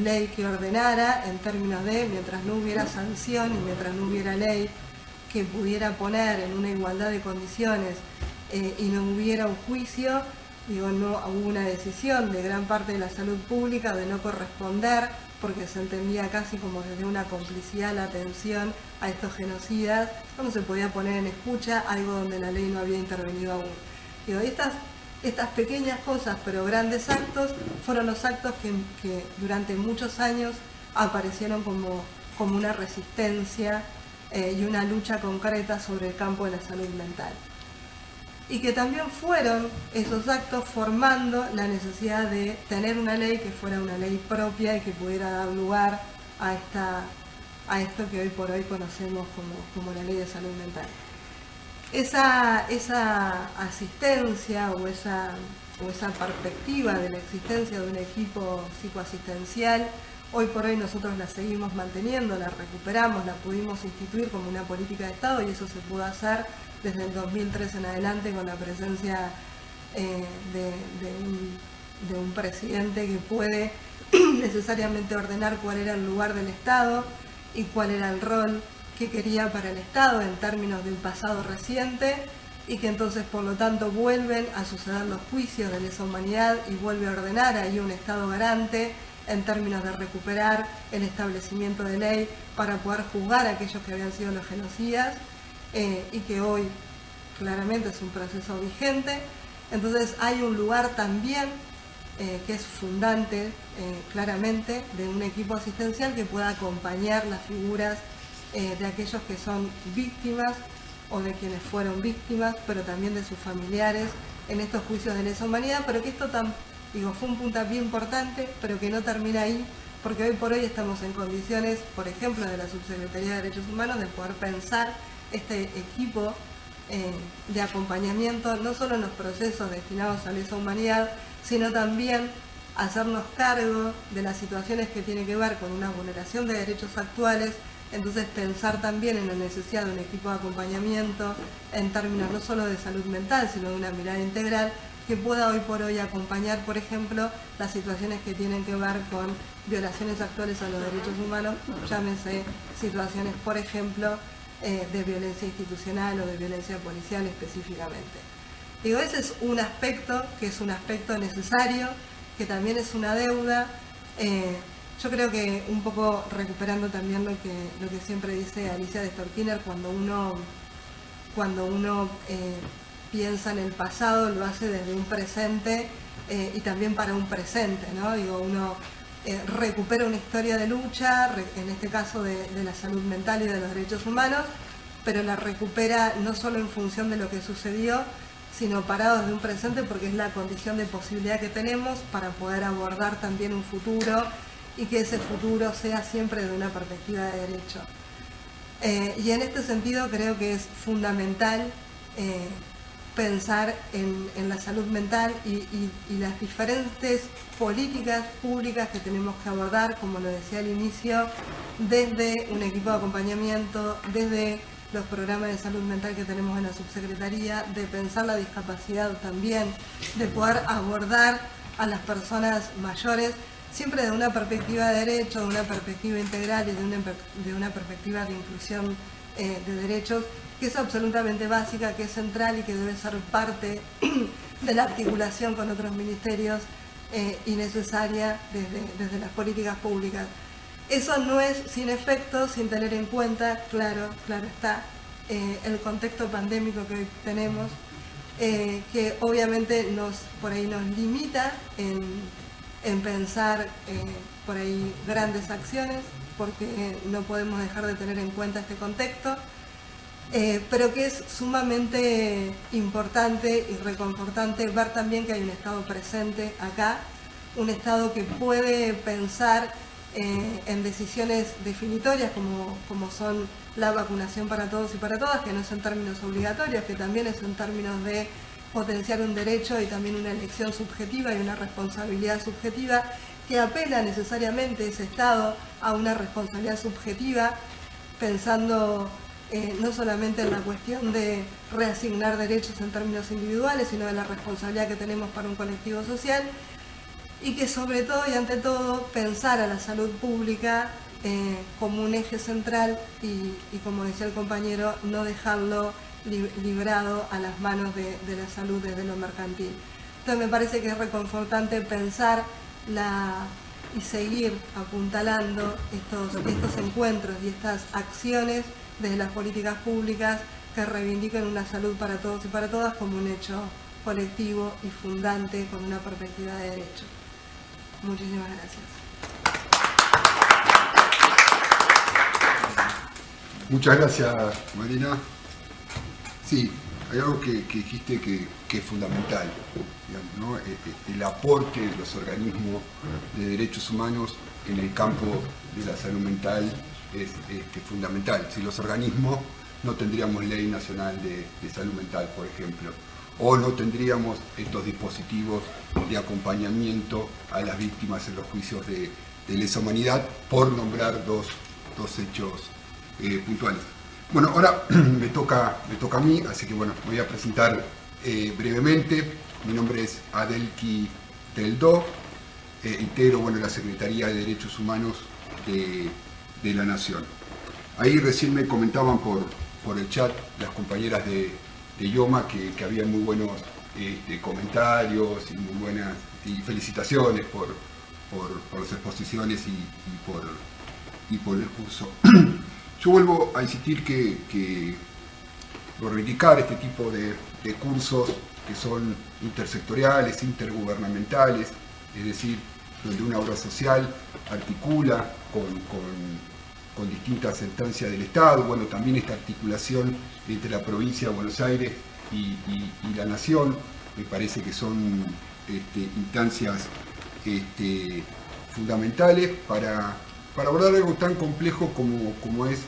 [SPEAKER 6] ley que ordenara en términos de, mientras no hubiera sanción y mientras no hubiera ley que pudiera poner en una igualdad de condiciones y no hubiera un juicio, digo, no hubo una decisión de gran parte de la salud pública de no corresponder, porque se entendía casi como desde una complicidad la atención a estos genocidas, no se podía poner en escucha algo donde la ley no había intervenido aún. Digo, estas pequeñas cosas, pero grandes actos, fueron los actos que durante muchos años aparecieron como una resistencia y una lucha concreta sobre el campo de la salud mental. Y que también fueron esos actos formando la necesidad de tener una ley que fuera una ley propia y que pudiera dar lugar a esto que hoy por hoy conocemos como la ley de salud mental. Esa asistencia o esa perspectiva de la existencia de un equipo psicoasistencial, hoy por hoy nosotros la seguimos manteniendo, la recuperamos, la pudimos instituir como una política de Estado y eso se pudo hacer desde el 2003 en adelante con la presencia de un presidente que puede necesariamente ordenar cuál era el lugar del Estado y cuál era el rol que quería para el Estado en términos de un pasado reciente y que entonces por lo tanto vuelven a suceder los juicios de lesa humanidad y vuelve a ordenar ahí un Estado garante en términos de recuperar el establecimiento de ley para poder juzgar a aquellos que habían sido los genocidas y que hoy claramente es un proceso vigente. Entonces hay un lugar también que es fundante claramente de un equipo asistencial que pueda acompañar las figuras de aquellos que son víctimas o de quienes fueron víctimas, pero también de sus familiares en estos juicios de lesa humanidad, pero que esto fue un puntapié importante, pero que no termina ahí, porque hoy por hoy estamos en condiciones, por ejemplo, de la Subsecretaría de Derechos Humanos, de poder pensar este equipo de acompañamiento, no solo en los procesos destinados a lesa humanidad, sino también hacernos cargo de las situaciones que tienen que ver con una vulneración de derechos actuales. Entonces pensar también en la necesidad de un equipo de acompañamiento en términos no solo de salud mental, sino de una mirada integral que pueda hoy por hoy acompañar, por ejemplo, las situaciones que tienen que ver con violaciones actuales a los derechos humanos, llámese situaciones, por ejemplo, de violencia institucional o de violencia policial específicamente. Digo, ese es un aspecto que es un aspecto necesario, que también es una deuda. Yo creo que un poco recuperando también lo que siempre dice Alicia de Storkiner, cuando uno piensa en el pasado, lo hace desde un presente y también para un presente, ¿no? Digo, uno recupera una historia de lucha, en este caso de la salud mental y de los derechos humanos, pero la recupera no solo en función de lo que sucedió, sino parado desde un presente, porque es la condición de posibilidad que tenemos para poder abordar también un futuro y que ese futuro sea siempre de una perspectiva de derecho. Y en este sentido creo que es fundamental pensar en la salud mental y las diferentes políticas públicas que tenemos que abordar, como lo decía al inicio, desde un equipo de acompañamiento, desde los programas de salud mental que tenemos en la subsecretaría, de pensar la discapacidad también, de poder abordar a las personas mayores, siempre de una perspectiva de derecho, de una perspectiva integral y de una perspectiva de inclusión de derechos, que es absolutamente básica, que es central y que debe ser parte de la articulación con otros ministerios y necesaria desde las políticas públicas. Eso no es sin efecto, sin tener en cuenta, claro está, el contexto pandémico que hoy tenemos, que obviamente por ahí nos limita en pensar por ahí grandes acciones, porque no podemos dejar de tener en cuenta este contexto, pero que es sumamente importante y reconfortante ver también que hay un Estado presente acá, un Estado que puede pensar en decisiones definitorias como son la vacunación para todos y para todas, que no es en términos obligatorios, que también es en términos de potenciar un derecho y también una elección subjetiva y una responsabilidad subjetiva, que apela necesariamente ese Estado a una responsabilidad subjetiva, pensando no solamente en la cuestión de reasignar derechos en términos individuales, sino de la responsabilidad que tenemos para un colectivo social, y que sobre todo y ante todo pensar a la salud pública como un eje central y como decía el compañero, no dejarlo librado a las manos de la salud desde lo mercantil. Entonces me parece que es reconfortante pensar y seguir apuntalando estos encuentros y estas acciones desde las políticas públicas que reivindican una salud para todos y para todas como un hecho colectivo y fundante con una perspectiva de derecho. Muchísimas gracias.
[SPEAKER 4] Muchas gracias, Marina. Sí, hay algo que dijiste que es fundamental, digamos, ¿no? El aporte de los organismos de derechos humanos en el campo de la salud mental es fundamental. Sin los organismos no tendríamos ley nacional de salud mental, por ejemplo, o no tendríamos estos dispositivos de acompañamiento a las víctimas en los juicios de lesa humanidad, por nombrar dos hechos puntuales. Bueno, ahora me toca a mí, así que bueno, me voy a presentar brevemente. Mi nombre es Adelki Teldó, integro la Secretaría de Derechos Humanos de la Nación. Ahí recién me comentaban por el chat las compañeras de IOMA que había muy buenos comentarios y muy buenas felicitaciones por las exposiciones y por el curso. Yo vuelvo a insistir que reivindicar este tipo de cursos que son intersectoriales, intergubernamentales, es decir, donde una obra social articula con distintas instancias del Estado, bueno, también esta articulación entre la provincia de Buenos Aires y la Nación, me parece que son instancias fundamentales para abordar algo tan complejo como es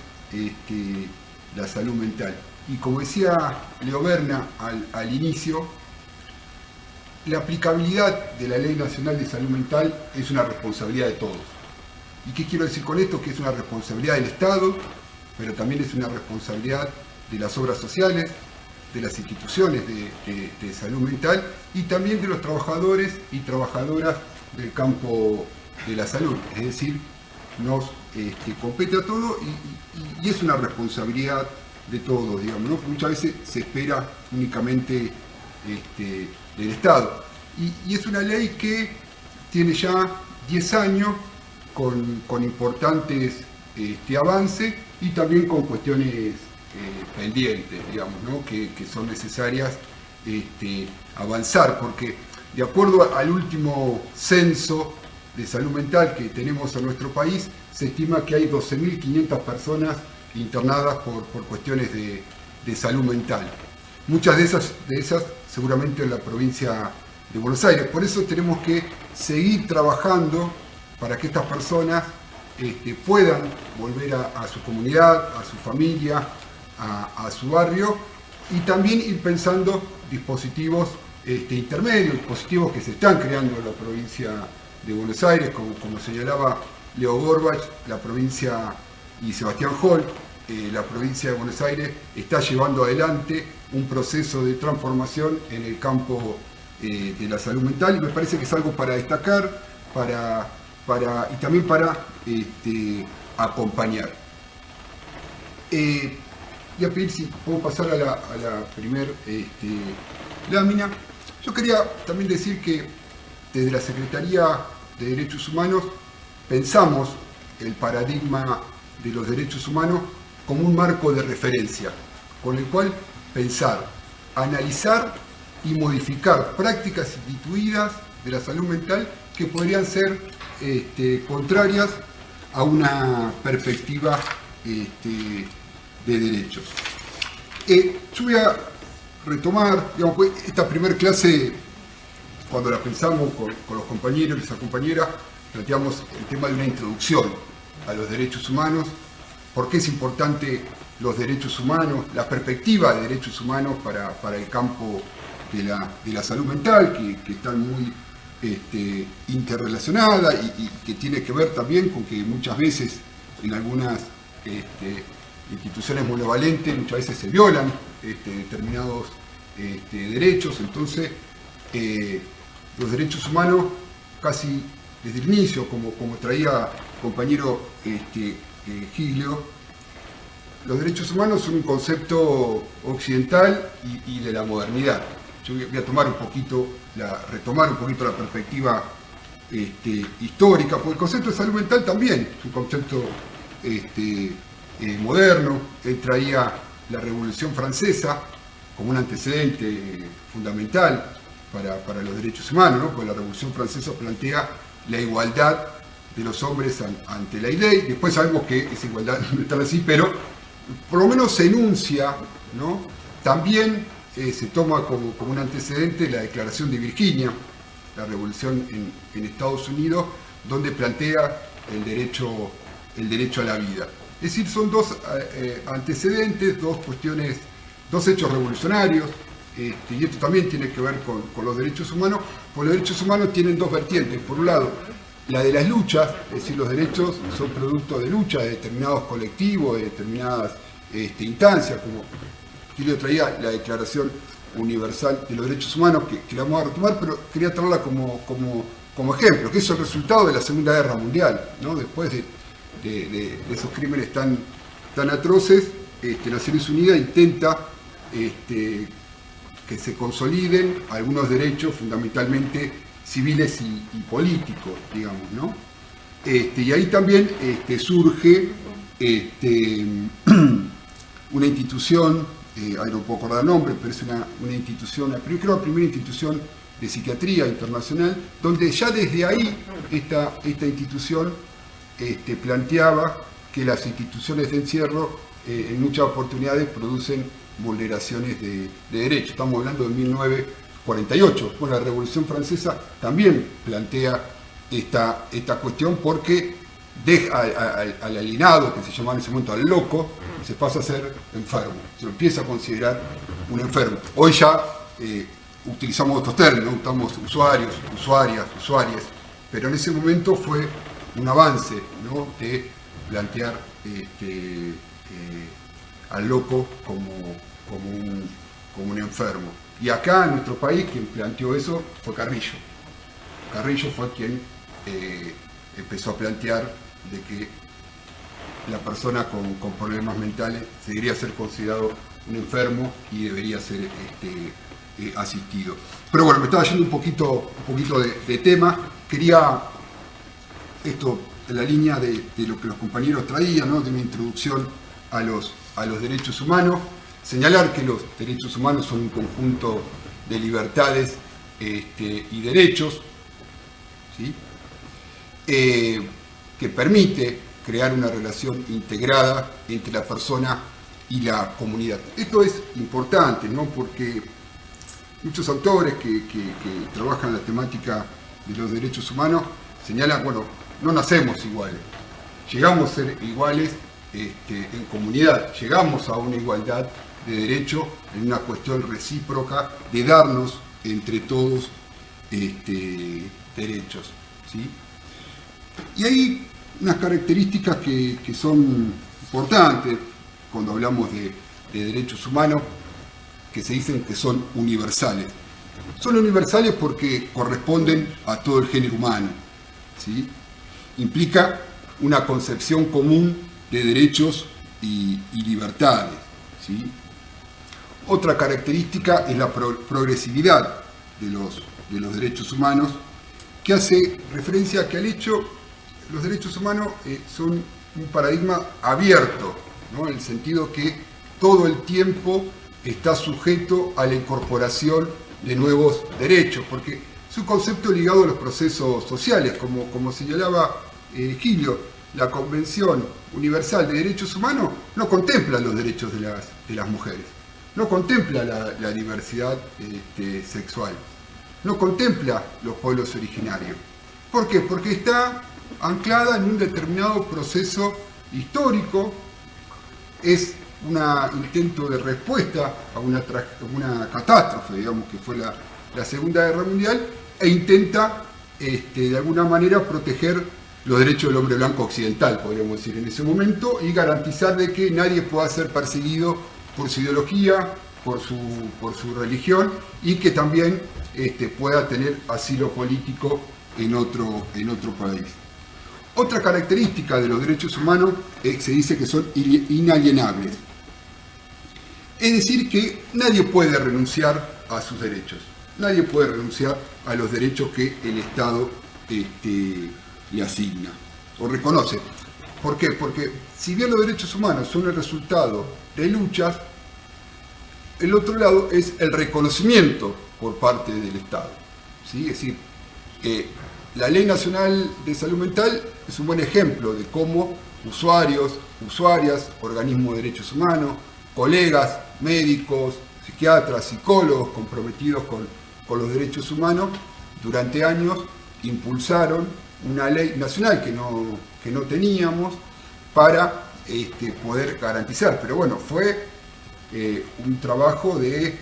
[SPEAKER 4] la salud mental. y como decía Leo Berna al inicio, la aplicabilidad de la Ley Nacional de Salud Mental es una responsabilidad de todos. ¿Y qué quiero decir con esto? Que es una responsabilidad del Estado, pero también es una responsabilidad de las obras sociales, de las instituciones de salud mental y también de los trabajadores y trabajadoras del campo de la salud. Es decir, nos compete a todos y es una responsabilidad de todos, digamos, ¿no? Muchas veces se espera únicamente del Estado. Y es una ley que tiene ya 10 años con importantes avances y también con cuestiones pendientes, digamos, ¿no? que son necesarias avanzar, porque de acuerdo al último censo de salud mental que tenemos en nuestro país, se estima que hay 12.500 personas internadas por cuestiones de salud mental. Muchas de esas seguramente en la provincia de Buenos Aires. Por eso tenemos que seguir trabajando para que estas personas puedan volver a su comunidad, a su familia, a su barrio, y también ir pensando dispositivos intermedios, dispositivos que se están creando en la provincia de Buenos Aires, como señalaba Leo Gorbach, la provincia y Sebastián Hall, la provincia de Buenos Aires está llevando adelante un proceso de transformación en el campo de la salud mental, y me parece que es algo para destacar y también para acompañar. Voy a pedir si puedo pasar a la primer lámina. Yo quería también decir que desde la Secretaría de Derechos Humanos pensamos el paradigma de los derechos humanos como un marco de referencia, con el cual pensar, analizar y modificar prácticas instituidas de la salud mental que podrían ser contrarias a una perspectiva de derechos. Yo voy a retomar, digamos, esta primera clase, cuando la pensamos con los compañeros y las compañeras, planteamos el tema de una introducción a los derechos humanos, por qué es importante los derechos humanos, la perspectiva de derechos humanos para el campo de la salud mental, que están muy interrelacionada y que tiene que ver también con que muchas veces en algunas instituciones monovalentes muchas veces se violan determinados derechos. Entonces los derechos humanos casi desde el inicio, como traía el compañero Giglio, los derechos humanos son un concepto occidental y de la modernidad. Yo voy a retomar un poquito la perspectiva histórica, porque el concepto de salud mental también es un concepto moderno. Él traía la Revolución Francesa como un antecedente fundamental para los derechos humanos, ¿no? Porque la Revolución Francesa plantea la igualdad de los hombres ante la ley. Después sabemos que esa igualdad no está así, pero por lo menos se enuncia, ¿no? También se toma como un antecedente la Declaración de Virginia, la revolución en Estados Unidos, donde plantea el derecho a la vida. Es decir, son dos antecedentes, dos hechos revolucionarios, y esto también tiene que ver con los derechos humanos, porque los derechos humanos tienen dos vertientes. Por un lado, la de las luchas, es decir, los derechos son producto de luchas de determinados colectivos, de determinadas instancias, como yo traía la Declaración Universal de los Derechos Humanos, que la vamos a retomar, pero quería traerla como ejemplo, que es el resultado de la Segunda Guerra Mundial, ¿no? Después de esos crímenes tan atroces, Naciones Unidas intenta que se consoliden algunos derechos fundamentalmente civiles y políticos, digamos, ¿no? Y ahí también surge una institución, ahí no puedo acordar el nombre, pero es una institución, creo la primera institución de psiquiatría internacional, donde ya desde ahí esta institución planteaba que las instituciones de encierro en muchas oportunidades producen vulneraciones de derechos. Estamos hablando de 1948. Bueno, la Revolución Francesa también plantea esta cuestión, porque al alienado, que se llamaba en ese momento al loco, se pasa a ser enfermo, se lo empieza a considerar un enfermo. Hoy ya utilizamos otros términos, usamos usuarios, usuarias, pero en ese momento fue un avance, ¿no?, de plantear al loco como un enfermo. Y acá en nuestro país quien planteó eso fue Carrillo. Carrillo fue quien empezó a plantear de que la persona con problemas mentales debería ser considerado un enfermo y debería ser asistido. Pero bueno, me estaba yendo un poquito de tema. Quería, esto en la línea de lo que los compañeros traían, ¿no?, de una introducción a los derechos humanos, señalar que los derechos humanos son un conjunto de libertades y derechos, ¿sí?, que permite crear una relación integrada entre la persona y la comunidad. Esto es importante, ¿no?, porque muchos autores que trabajan la temática de los derechos humanos señalan, bueno, no nacemos iguales, llegamos a ser iguales en comunidad, llegamos a una igualdad de derecho en una cuestión recíproca de darnos entre todos derechos, ¿sí? Y hay unas características que son importantes cuando hablamos de derechos humanos, que se dicen que son universales. Son universales porque corresponden a todo el género humano, ¿sí? Implica una concepción común de derechos y libertades, ¿sí? Otra característica es la progresividad de los derechos humanos, que hace referencia a que al hecho los derechos humanos son un paradigma abierto, ¿no?, en el sentido que todo el tiempo está sujeto a la incorporación de nuevos derechos, porque es un concepto ligado a los procesos sociales, como señalaba Gilio. La Convención Universal de Derechos Humanos no contempla los derechos de las mujeres, no contempla la diversidad sexual, no contempla los pueblos originarios. ¿Por qué? Porque está anclada en un determinado proceso histórico, es un intento de respuesta a una catástrofe, digamos, que fue la Segunda Guerra Mundial, e intenta de alguna manera proteger los derechos del hombre blanco occidental, podríamos decir, en ese momento, y garantizar de que nadie pueda ser perseguido por su ideología, por su religión, y que también pueda tener asilo político en otro país. Otra característica de los derechos humanos se dice que son inalienables. Es decir, que nadie puede renunciar a sus derechos. Nadie puede renunciar a los derechos que el Estado le asigna o reconoce. ¿Por qué? Porque si bien los derechos humanos son el resultado de luchas, el otro lado es el reconocimiento por parte del Estado, ¿sí? Es decir, la Ley Nacional de Salud Mental es un buen ejemplo de cómo usuarios, usuarias, organismos de derechos humanos, colegas, médicos, psiquiatras, psicólogos comprometidos con los derechos humanos, durante años impulsaron una ley nacional que no teníamos para poder garantizar. Pero bueno, fue un trabajo de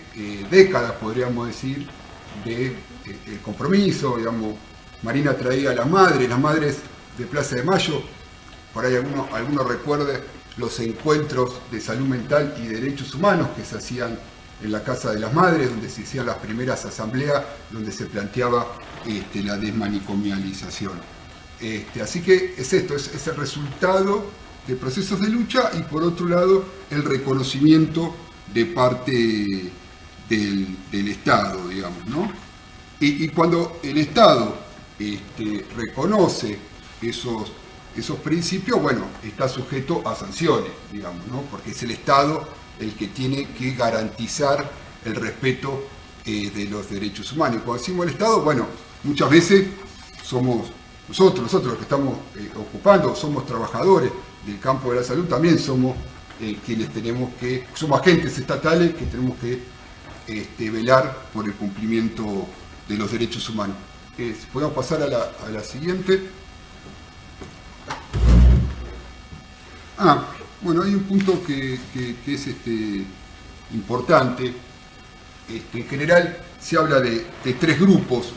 [SPEAKER 4] décadas, podríamos decir, de compromiso. Digamos, Marina traía a las madres de Plaza de Mayo, por ahí algunos recuerden los encuentros de salud mental y derechos humanos que se hacían en la Casa de las Madres, donde se hacían las primeras asambleas, donde se planteaba la desmanicomialización. Así que es esto, es el resultado de procesos de lucha y por otro lado el reconocimiento de parte del Estado, digamos, ¿no? Y cuando el Estado reconoce esos principios, bueno, está sujeto a sanciones, digamos, ¿no? Porque es el Estado el que tiene que garantizar el respeto de los derechos humanos. Y cuando decimos el Estado, bueno, muchas veces somos nosotros los que estamos ocupando, somos trabajadores del campo de la salud, también somos quienes somos agentes estatales que tenemos que velar por el cumplimiento de los derechos humanos. Podemos pasar a la siguiente. Bueno, hay un punto que es importante. En general se habla de tres grupos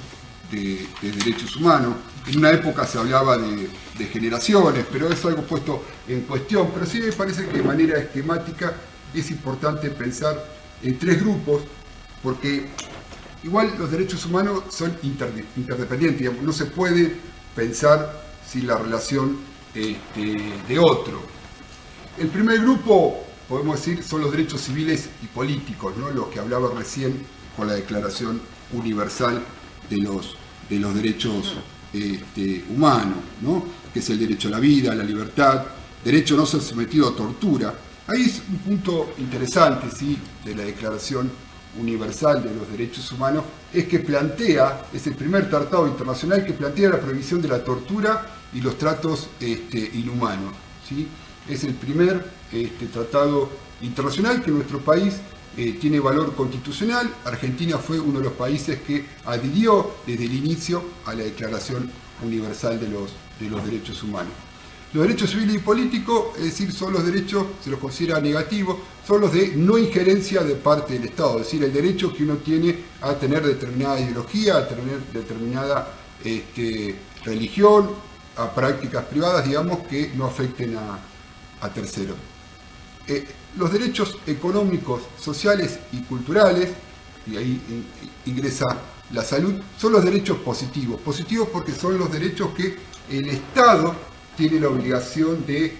[SPEAKER 4] de derechos humanos. En una época se hablaba de generaciones, pero es algo puesto en cuestión. Pero sí me parece que de manera esquemática es importante pensar en tres grupos, porque igual los derechos humanos son interdependientes, digamos, no se puede pensar sin la relación de otro. El primer grupo, podemos decir, son los derechos civiles y políticos, ¿no? Los que hablaba recién con la Declaración Universal de los derechos humanos, ¿no? Que es el derecho a la vida, a la libertad, derecho a no ser sometido a tortura. Ahí es un punto interesante, ¿sí?, de la Declaración Universal de los Derechos Humanos, es que plantea, es el primer tratado internacional que plantea la prohibición de la tortura y los tratos inhumanos, ¿sí? Es el primer tratado internacional que nuestro país tiene valor constitucional. Argentina fue uno de los países que adhirió desde el inicio a la Declaración Universal de los Derechos Humanos. Los derechos civiles y políticos, es decir, son los derechos, se los considera negativos, son los de no injerencia de parte del Estado, es decir, el derecho que uno tiene a tener determinada ideología, a tener determinada religión, a prácticas privadas, digamos, que no afecten a terceros. Los derechos económicos, sociales y culturales, y ahí ingresa la salud, son los derechos positivos. Positivos porque son los derechos que el Estado tiene la obligación de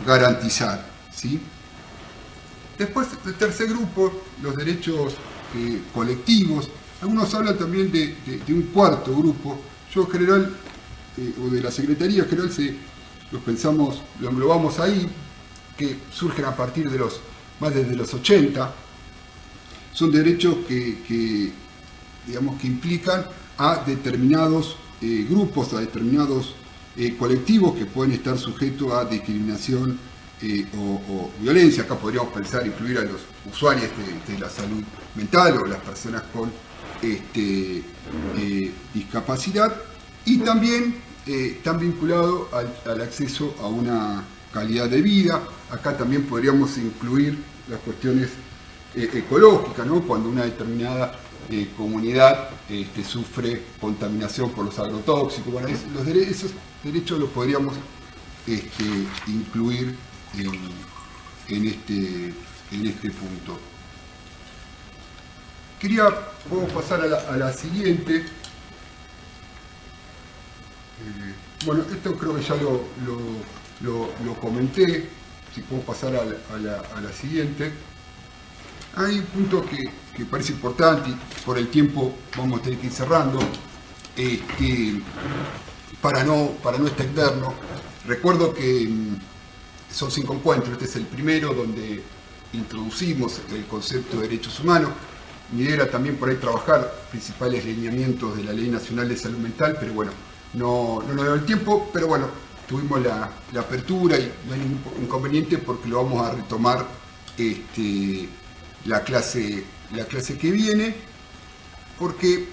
[SPEAKER 4] garantizar, ¿sí? Después, el tercer grupo, los derechos colectivos. Algunos hablan también de un cuarto grupo. Yo en general, o de la Secretaría en general, los pensamos, lo englobamos ahí, que surgen a partir de más desde los 80. Son derechos que implican a determinados grupos, a determinados colectivos que pueden estar sujetos a discriminación o violencia. Acá podríamos pensar incluir a los usuarios de la salud mental o las personas con discapacidad, y también están vinculados al acceso a una calidad de vida. Acá también podríamos incluir las cuestiones ecológicas, ¿no? Cuando una determinada comunidad sufre contaminación por los agrotóxicos. Bueno, esos derechos los podríamos incluir en este punto. Podemos pasar a la siguiente. Bueno, esto creo que ya lo comenté. Si podemos pasar a la siguiente. Hay un punto que parece importante, y por el tiempo vamos a tener que ir cerrando, para no extendernos. Recuerdo que son 5 encuentros, este es el primero donde introducimos el concepto de derechos humanos. Mi idea era también por ahí trabajar principales lineamientos de la Ley Nacional de Salud Mental, pero bueno, no nos dio el tiempo, pero bueno, tuvimos la apertura y no hay ningún inconveniente porque lo vamos a retomar la clase que viene, porque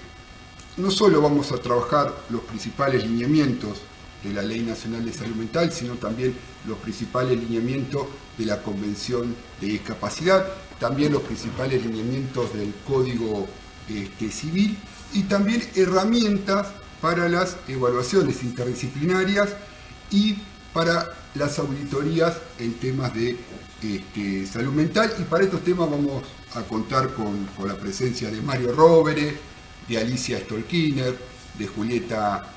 [SPEAKER 4] no solo vamos a trabajar los principales lineamientos de la Ley Nacional de Salud Mental, sino también los principales lineamientos de la Convención de Discapacidad, también los principales lineamientos del Código Civil, y también herramientas para las evaluaciones interdisciplinarias y para las auditorías en temas de salud mental. Y para estos temas vamos a contar con la presencia de Mario Rovere, de Alicia Stolkiner, de Julieta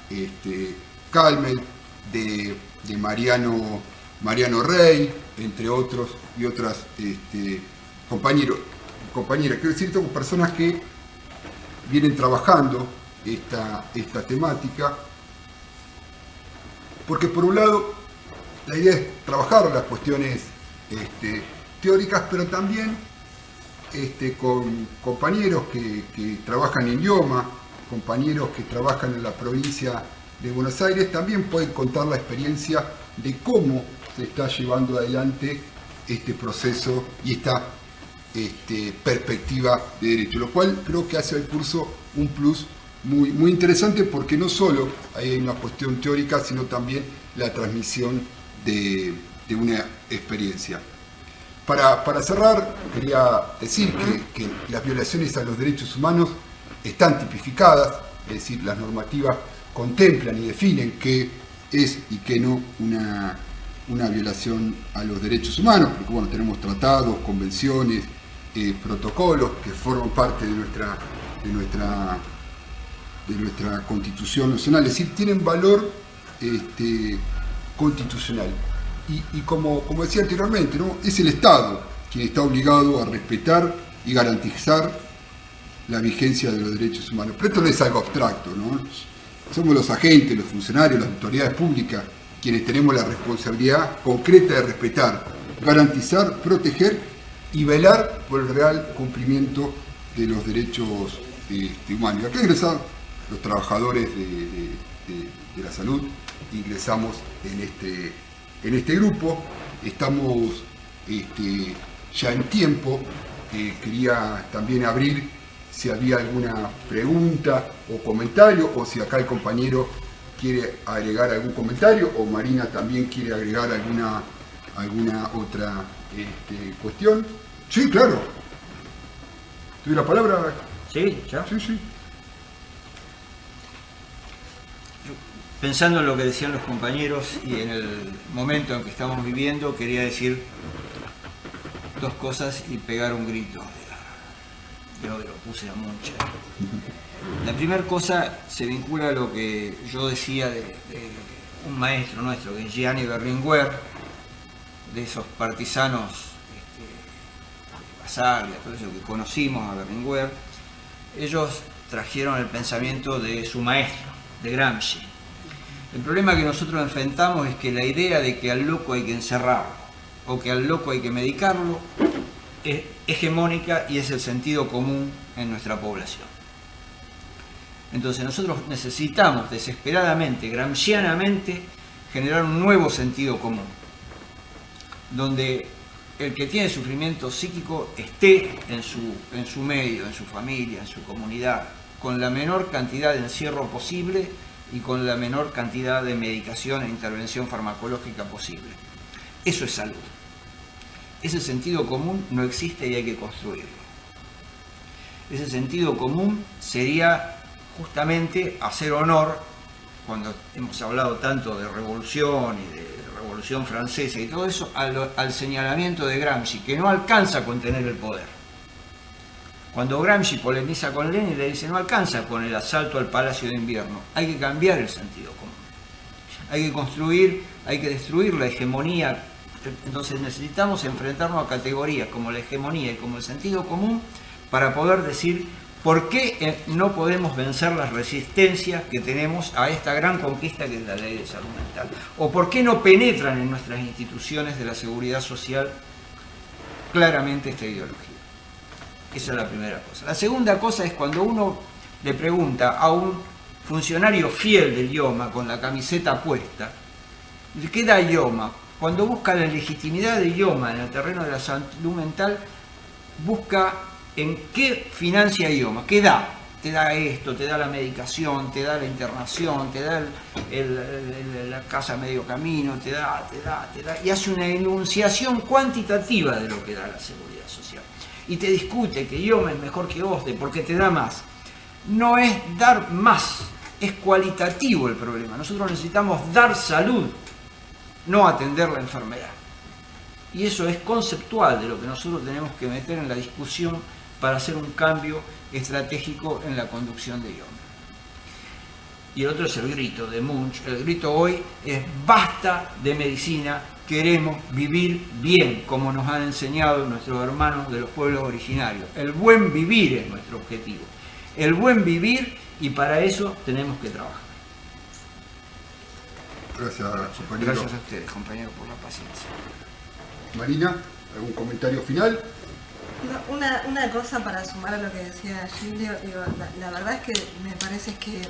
[SPEAKER 4] Calmel, de Mariano Rey, entre otros y otras compañeras. Quiero decir, son personas que vienen trabajando esta temática, porque por un lado la idea es trabajar las cuestiones teóricas, pero también con compañeros que trabajan en IOMA, compañeros que trabajan en la provincia de Buenos Aires, también pueden contar la experiencia de cómo se está llevando adelante este proceso y esta perspectiva de derecho, lo cual creo que hace al curso un plus muy interesante, porque no solo hay una cuestión teórica, sino también la transmisión de de una experiencia. Para cerrar, quería decir que las violaciones a los derechos humanos están tipificadas, es decir, las normativas contemplan y definen qué es y qué no una violación a los derechos humanos, porque bueno, tenemos tratados, convenciones, protocolos que forman parte de nuestra Constitución Nacional, es decir, tienen valor constitucional. Y como decía anteriormente, ¿no? Es el Estado quien está obligado a respetar y garantizar la vigencia de los derechos humanos. Pero esto no es algo abstracto, ¿no? Somos los agentes, los funcionarios, las autoridades públicas quienes tenemos la responsabilidad concreta de respetar, garantizar, proteger y velar por el real cumplimiento de los derechos humanos. Y acá ingresan los trabajadores de la salud, ingresamos en este grupo, estamos ya en tiempo. Quería también abrir si había alguna pregunta o comentario, o si acá el compañero quiere agregar algún comentario, o Marina también quiere agregar alguna otra cuestión. Sí, claro. ¿Tuve la palabra?
[SPEAKER 7] Sí, ya.
[SPEAKER 4] Sí.
[SPEAKER 7] Pensando en lo que decían los compañeros y en el momento en que estamos viviendo, quería decir dos cosas y pegar un grito. Creo que lo puse a mucha. La primera cosa se vincula a lo que yo decía de un maestro nuestro, que es Gianni Berlinguer, de esos partisanos de Basaglia, todo eso que conocimos a Berlinguer. Ellos trajeron el pensamiento de su maestro, de Gramsci. El problema que nosotros enfrentamos es que la idea de que al loco hay que encerrarlo o que al loco hay que medicarlo es hegemónica y es el sentido común en nuestra población. Entonces nosotros necesitamos desesperadamente, gramscianamente, generar un nuevo sentido común, donde el que tiene sufrimiento psíquico esté en su medio, en su familia, en su comunidad, con la menor cantidad de encierro posible y con la menor cantidad de medicación e intervención farmacológica posible. Eso es salud. Ese sentido común no existe y hay que construirlo. Ese sentido común sería justamente hacer honor, cuando hemos hablado tanto de revolución y de revolución francesa y todo eso, al señalamiento de Gramsci, que no alcanza a contener el poder. Cuando Gramsci polemiza con Lenin, le dice: no alcanza con el asalto al Palacio de Invierno, hay que cambiar el sentido común. Hay que construir, hay que destruir la hegemonía. Entonces necesitamos enfrentarnos a categorías como la hegemonía y como el sentido común para poder decir por qué no podemos vencer las resistencias que tenemos a esta gran conquista que es la ley de salud mental, o por qué no penetran en nuestras instituciones de la seguridad social claramente esta ideología. Esa es la primera cosa. La segunda cosa es cuando uno le pregunta a un funcionario fiel del IOMA con la camiseta puesta, ¿qué da IOMA? Cuando busca la legitimidad de IOMA en el terreno de la salud mental, busca en qué financia IOMA, qué da. Te da esto, te da la medicación, te da la internación, te da la casa a medio camino, te da, y hace una enunciación cuantitativa de lo que da la seguridad social. Y te discute que IOMA es mejor que OSDE porque te da más. No es dar más, es cualitativo el problema. Nosotros necesitamos dar salud, no atender la enfermedad. Y eso es conceptual de lo que nosotros tenemos que meter en la discusión para hacer un cambio estratégico en la conducción de IOMA. Y el otro es el grito de Munch. El grito hoy es: basta de medicina, queremos vivir bien, como nos han enseñado nuestros hermanos de los pueblos originarios. El buen vivir es nuestro objetivo. El buen vivir, y para eso tenemos que trabajar.
[SPEAKER 4] Gracias, compañero.
[SPEAKER 7] Gracias a ustedes, compañeros, por la paciencia.
[SPEAKER 4] Marina, ¿algún comentario final?
[SPEAKER 6] No, una cosa para sumar a lo que decía Gilio, la verdad es que me parece que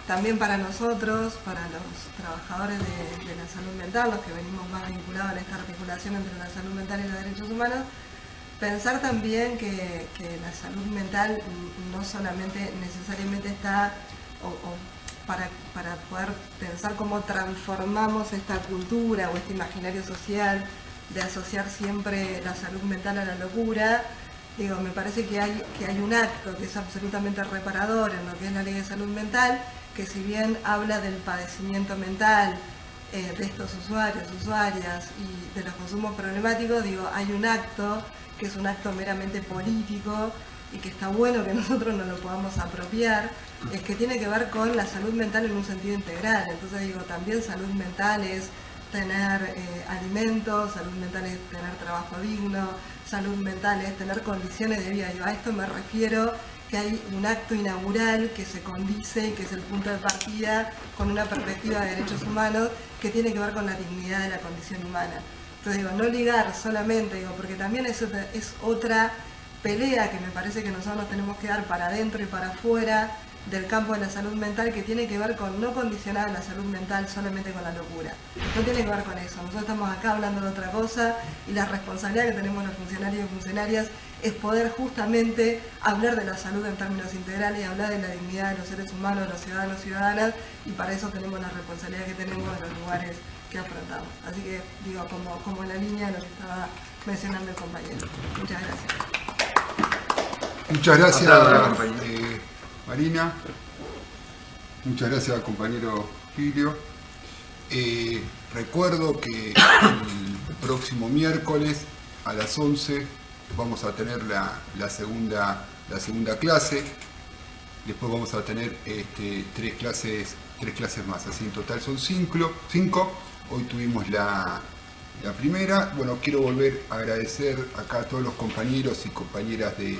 [SPEAKER 6] también para nosotros, para los trabajadores de la salud mental, los que venimos más vinculados a esta articulación entre la salud mental y los derechos humanos, pensar también que la salud mental no solamente necesariamente está, para poder pensar cómo transformamos esta cultura o este imaginario social de asociar siempre la salud mental a la locura. Digo, me parece que hay un acto que es absolutamente reparador en lo que es la Ley de Salud Mental, que si bien habla del padecimiento mental de estos usuarios, usuarias y de los consumos problemáticos, digo, hay un acto que es un acto meramente político y que está bueno que nosotros nos lo podamos apropiar, es que tiene que ver con la salud mental en un sentido integral. Entonces digo, también salud mental es tener alimentos, salud mental es tener trabajo digno, salud mental es tener condiciones de vida. Yo a esto me refiero, que hay un acto inaugural que se condice y que es el punto de partida con una perspectiva de derechos humanos que tiene que ver con la dignidad de la condición humana. Entonces digo, no ligar solamente, digo, porque también es otra pelea que me parece que nosotros tenemos que dar para adentro y para afuera del campo de la salud mental, que tiene que ver con no condicionar la salud mental solamente con la locura. No tiene que ver con eso. Nosotros estamos acá hablando de otra cosa y la responsabilidad que tenemos los funcionarios y funcionarias es poder justamente hablar de la salud en términos integrales, hablar de la dignidad de los seres humanos, de los ciudadanos y ciudadanas, y para eso tenemos la responsabilidad que tenemos en los lugares que afrontamos. Así que digo, como en la línea de lo que estaba mencionando el compañero. Muchas gracias.
[SPEAKER 4] Muchas gracias, Marina. Muchas gracias al compañero Giglio. Recuerdo que el próximo miércoles a las 11 vamos a tener la segunda clase. Después vamos a tener tres clases más. Así en total son 5. Hoy tuvimos la primera. Bueno, quiero volver a agradecer acá a todos los compañeros y compañeras de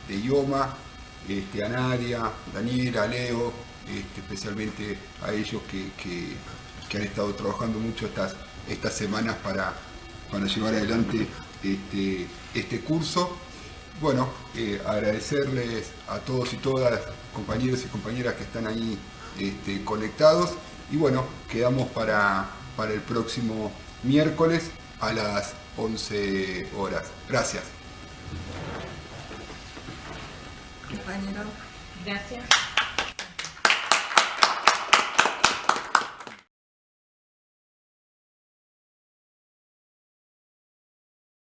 [SPEAKER 4] IOMA, a Nadia, Daniela, Leo, especialmente a ellos que han estado trabajando mucho estas semanas para llevar adelante este curso. Bueno, agradecerles a todos y todas, compañeros y compañeras que están ahí conectados, y bueno, quedamos para el próximo miércoles a las 11 horas. Gracias.
[SPEAKER 6] Compañero.
[SPEAKER 8] Gracias.